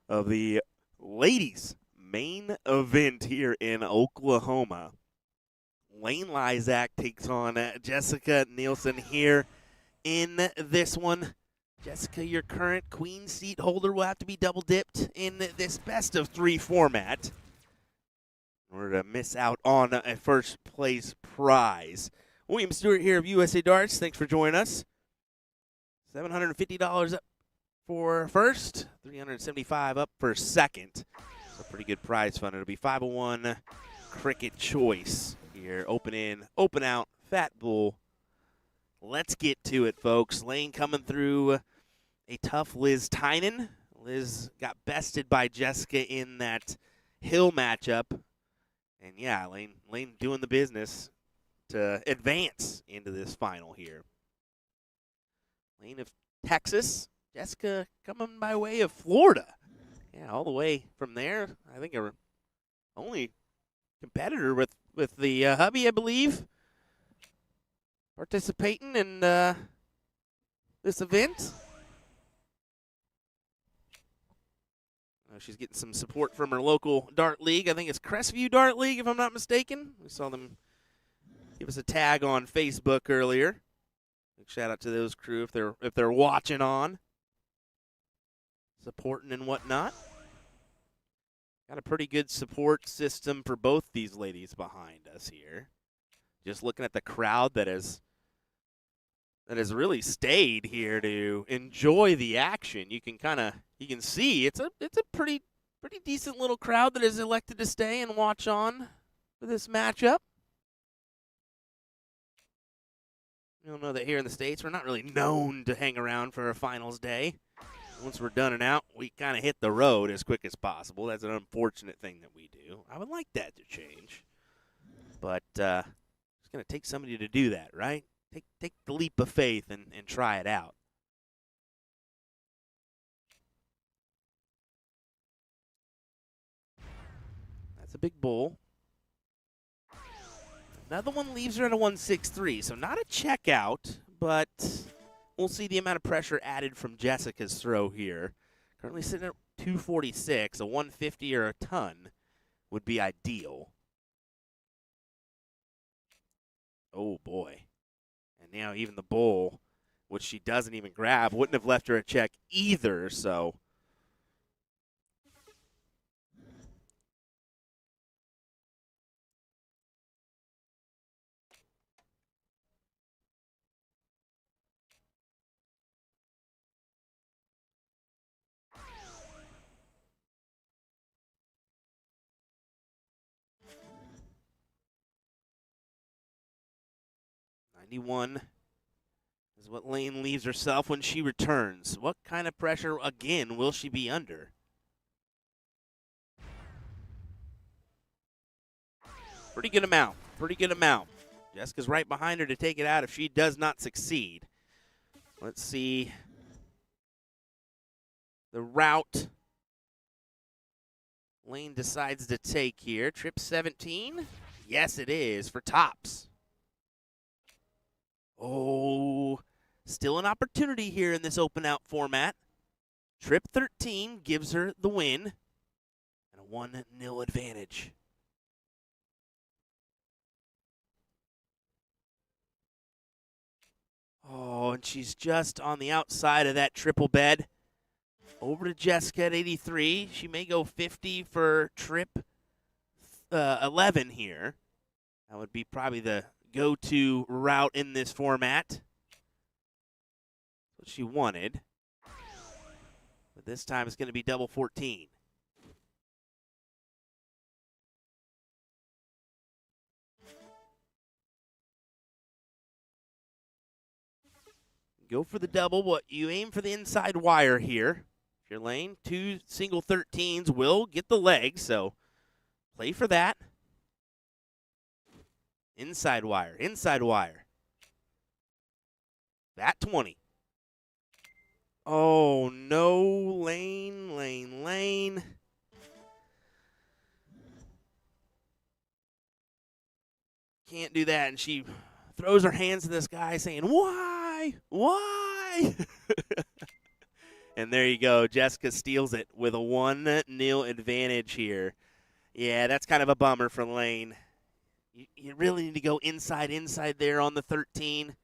Speaker 1: of the ladies' main event here in Oklahoma. Lane Lysak takes on Jessica Nielsen here in this one. Jessica, your current queen seat holder, will have to be double dipped in this best of 3 format in order to miss out on a first place prize. William Stewart here of USA Darts. Thanks for joining us. $750 up for first, $375 up for second. It's a pretty good prize fund. It'll be 501 cricket choice here. Open in, open out, Fat Bull. Let's get to it, folks. Lane coming through a tough Liz Tynan. Liz got bested by Jessica in that Hill matchup. And yeah, Lane doing the business to advance into this final here. Lane of Texas, Jessica coming by way of Florida. Yeah, all the way from there. I think our only competitor with the hubby, I believe, participating in this event. She's getting some support from her local dart league. I think it's Crestview Dart League, if I'm not mistaken. We saw them give us a tag on Facebook earlier. Big shout out to those crew if they're watching on, supporting and whatnot. Got a pretty good support system for both these ladies behind us here. Just looking at the crowd that has really stayed here to enjoy the action. You can see it's a pretty decent little crowd that has elected to stay and watch on for this matchup. You'll know that here in the States, we're not really known to hang around for a finals day. Once we're done and out, we kind of hit the road as quick as possible. That's an unfortunate thing that we do. I would like that to change. But it's going to take somebody to do that, right? Take the leap of faith and try it out. That's a big bull. Another one leaves her at a 163, so not a checkout, but we'll see the amount of pressure added from Jessica's throw here. Currently sitting at 246, a 150 or a ton would be ideal. Oh, boy. And now even the bull, which she doesn't even grab, wouldn't have left her a check either, so. $91 is what Lane leaves herself when she returns. What kind of pressure, again, will she be under? Pretty good amount. Jessica's right behind her to take it out if she does not succeed. Let's see the route Lane decides to take here. Trip 17? Yes, it is for tops. Oh, still an opportunity here in this open out format. Trip 13 gives her the win and a 1-0 advantage. Oh, and she's just on the outside of that triple bed. Over to Jessica at 83. She may go 50 for trip 11 here. That would be probably the go-to route in this format. What she wanted. But this time it's going to be double 14. Go for the double, but you aim for the inside wire here. If you're Lane, 2 single 13s will get the leg, so play for that. Inside wire, inside wire. That 20. Oh, no, Lane. Can't do that, and she throws her hands to the sky saying, why? Bye. And there you go. Jessica steals it with a 1-0 advantage here. Yeah, that's kind of a bummer for Lane. You really need to go inside there on the 13.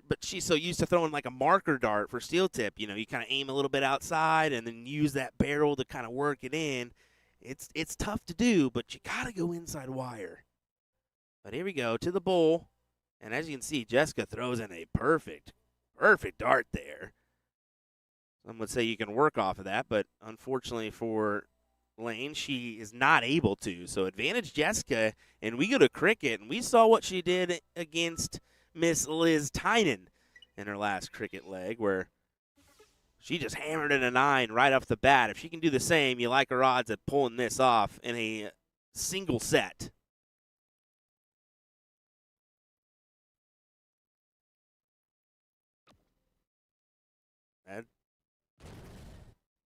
Speaker 1: But she's so used to throwing like a marker dart for steel tip. You know, you kind of aim a little bit outside and then use that barrel to kind of work it in. It's tough to do, but you got to go inside wire. But here we go to the bowl. And as you can see, Jessica throws in a perfect dart there. Some would say you can work off of that, but unfortunately for Lane, she is not able to. So advantage Jessica, and we go to cricket, and we saw what she did against Miss Liz Tynan in her last cricket leg, where she just hammered in a 9 right off the bat. If she can do the same, you like her odds at pulling this off in a single set.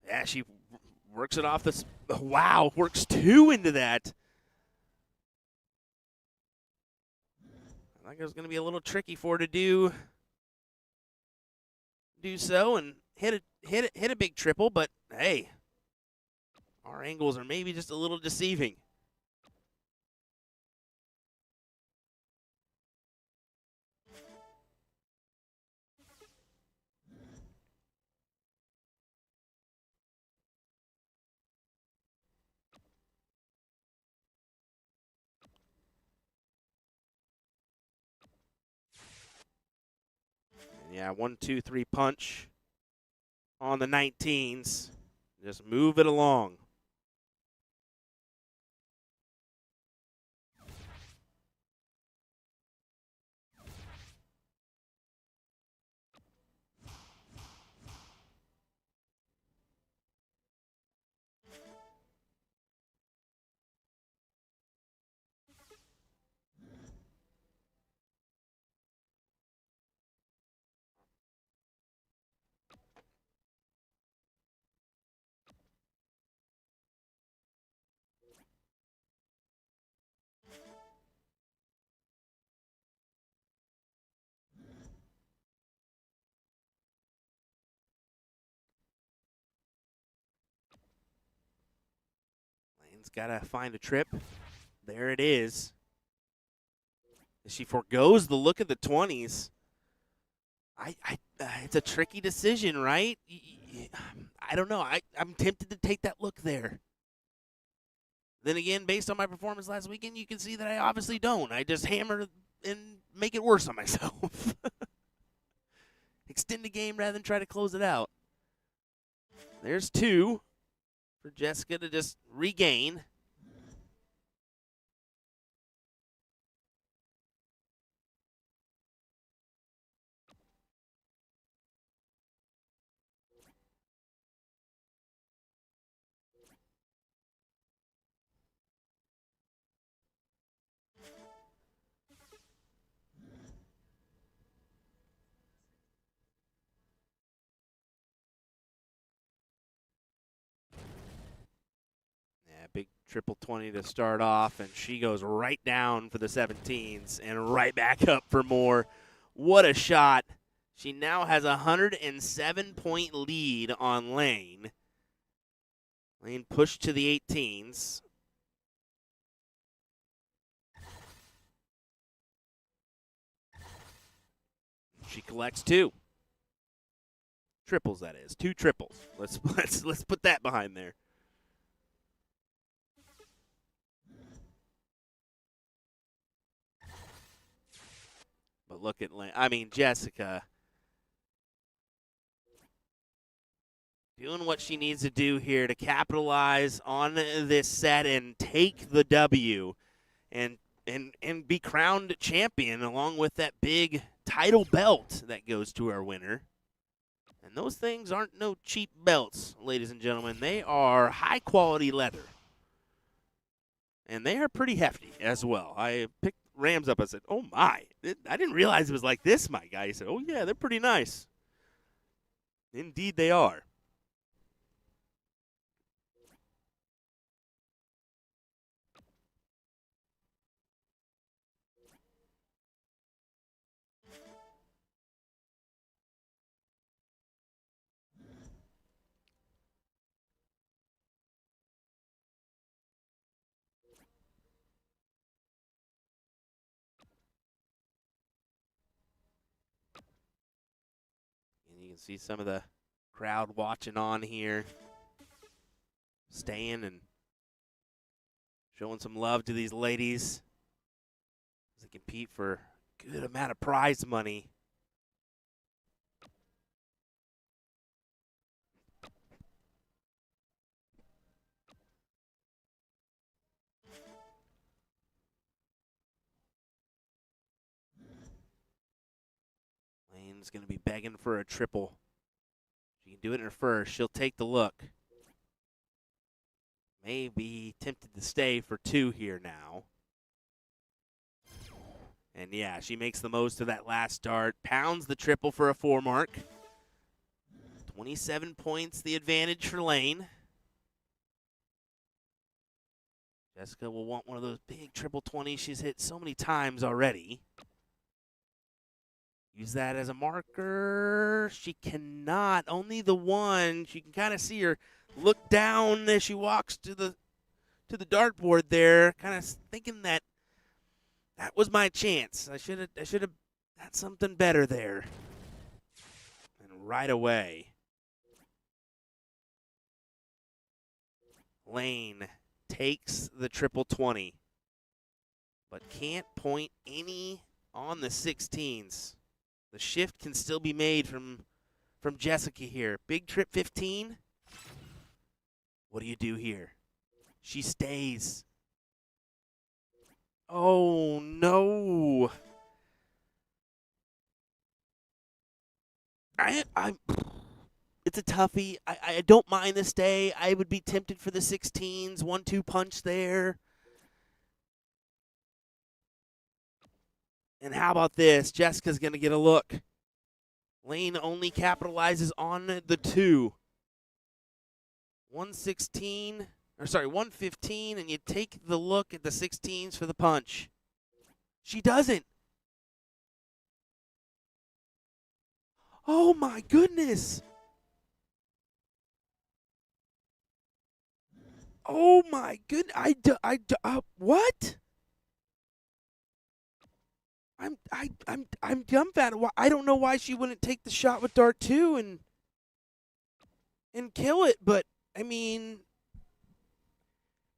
Speaker 1: Yeah, she works it off this. Wow, works 2 into that. I think it was going to be a little tricky for her to do so and hit a big triple, but hey, our angles are maybe just a little deceiving. And yeah, 1, 2, 3 punch on the 19s. Just move it along. Lane's got to find a trip. There it is. She forgoes the look at the 20s. It's a tricky decision, right? I don't know. I'm tempted to take that look there. Then again, based on my performance last weekend, you can see that I obviously don't. I just hammer and make it worse on myself. Extend the game rather than try to close it out. There's 2 for Jessica to just regain. Big triple 20 to start off, and she goes right down for the 17s and right back up for more. What a shot. She now has a 107-point lead on Lane. Lane pushed to the 18s. She collects 2. Triples, that is. 2 triples. Let's put that behind there. But look at Lane. I mean, Jessica doing what she needs to do here to capitalize on this set and take the W and be crowned champion along with that big title belt that goes to our winner. And those things aren't no cheap belts, ladies and gentlemen. They are high-quality leather. And they are pretty hefty as well. I picked Rams up. I said, oh, my. I didn't realize it was like this, my guy. He said, oh, yeah, they're pretty nice. Indeed they are. can see some of the crowd watching on here, staying and showing some love to these ladies as they compete for a good amount of prize money. Lane's going to be begging for a triple. She can do it in her first. She'll take the look. May be tempted to stay for 2 here now. And yeah, she makes the most of that last dart. Pounds the triple for a 4 mark. 27 points, the advantage for Lane. Jessica will want one of those big triple 20s she's hit so many times already. Use that as a marker. She cannot. Only the one. She can kind of see her look down as she walks to the dartboard there, kind of thinking that was my chance. I should have had something better there. And right away, Lane takes the triple 20, but can't point any on the 16s. The shift can still be made from Jessica here. Big trip 15. What do you do here? She stays. Oh, no. It's a toughie. I don't mind the stay. I would be tempted for the 16s. 1-2 punch there. And how about this? Jessica's going to get a look. Lane only capitalizes on the 2. 115, and you take the look at the 16s for the punch. She doesn't. Oh, my goodness. Oh, my goodness. What? I'm dumbfounded. I don't know why she wouldn't take the shot with dart 2 and kill it, but I mean,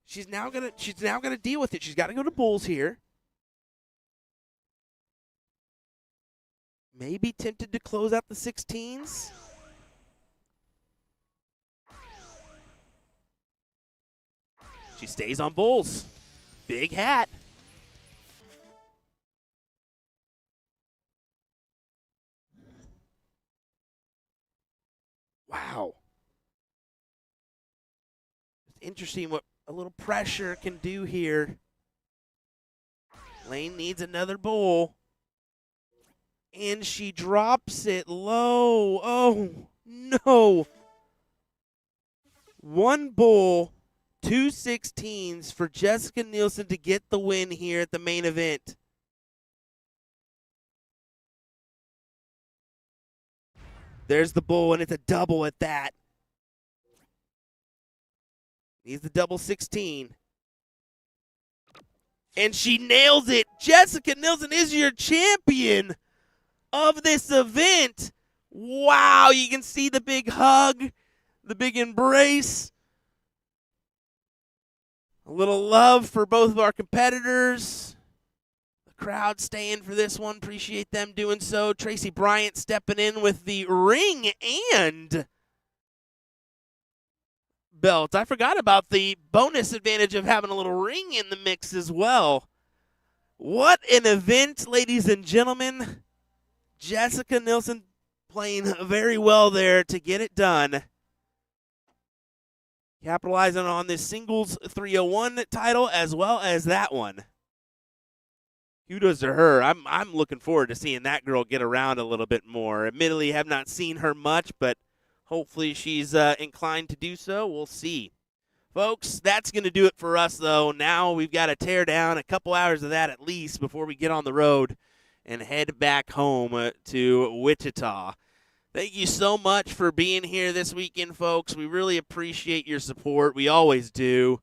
Speaker 1: she's now gonna deal with it. She's got to go to bulls here. Maybe tempted to close out the 16s. She stays on bulls. Big hat. Wow. It's interesting what a little pressure can do here. Lane needs another bull. And she drops it low. Oh, no. 1 bull, 2 16s for Jessica Nielsen to get the win here at the main event. There's the bull, and it's a double at that. Needs the double 16. And she nails it. Jessica Nielsen is your champion of this event. Wow, you can see the big hug, the big embrace. A little love for both of our competitors. Crowd staying for this one. Appreciate them doing so. Tracy Bryant stepping in with the ring and belt. I forgot about the bonus advantage of having a little ring in the mix as well. What an event, ladies and gentlemen. Jessica Nielsen playing very well there to get it done. Capitalizing on this singles 301 title as well as that one. Kudos to her. I'm looking forward to seeing that girl get around a little bit more. Admittedly, have not seen her much, but hopefully she's inclined to do so. We'll see. Folks, that's going to do it for us, though. Now we've got to tear down a couple hours of that at least before we get on the road and head back home to Wichita. Thank you so much for being here this weekend, folks. We really appreciate your support. We always do.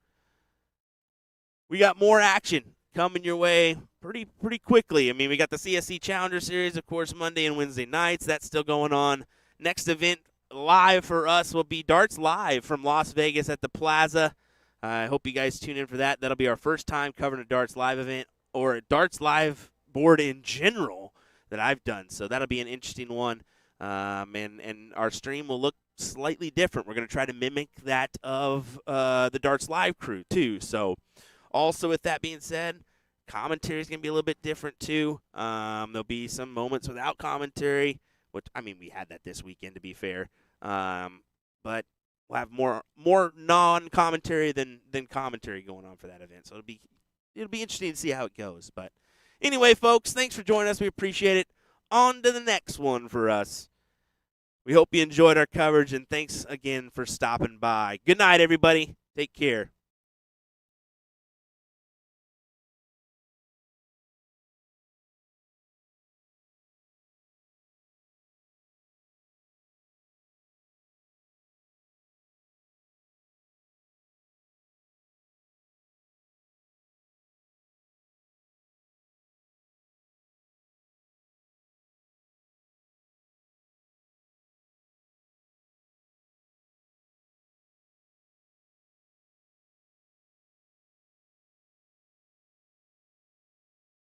Speaker 1: We got more action coming your way pretty quickly. I mean, we got the CSC Challenger Series, of course, Monday and Wednesday nights. That's still going on. Next event live for us will be Darts Live from Las Vegas at the Plaza. I hope you guys tune in for that. That'll be our first time covering a Darts Live event or a Darts Live board in general that I've done. So that'll be an interesting one. And our stream will look slightly different. We're going to try to mimic that of the Darts Live crew, too. So also with that being said, commentary is going to be a little bit different, too. There'll be some moments without commentary, which, I mean, we had that this weekend, to be fair. But we'll have more non-commentary than commentary going on for that event. So it'll be interesting to see how it goes. But anyway, folks, thanks for joining us. We appreciate it. On to the next one for us. We hope you enjoyed our coverage, and thanks again for stopping by. Good night, everybody. Take care.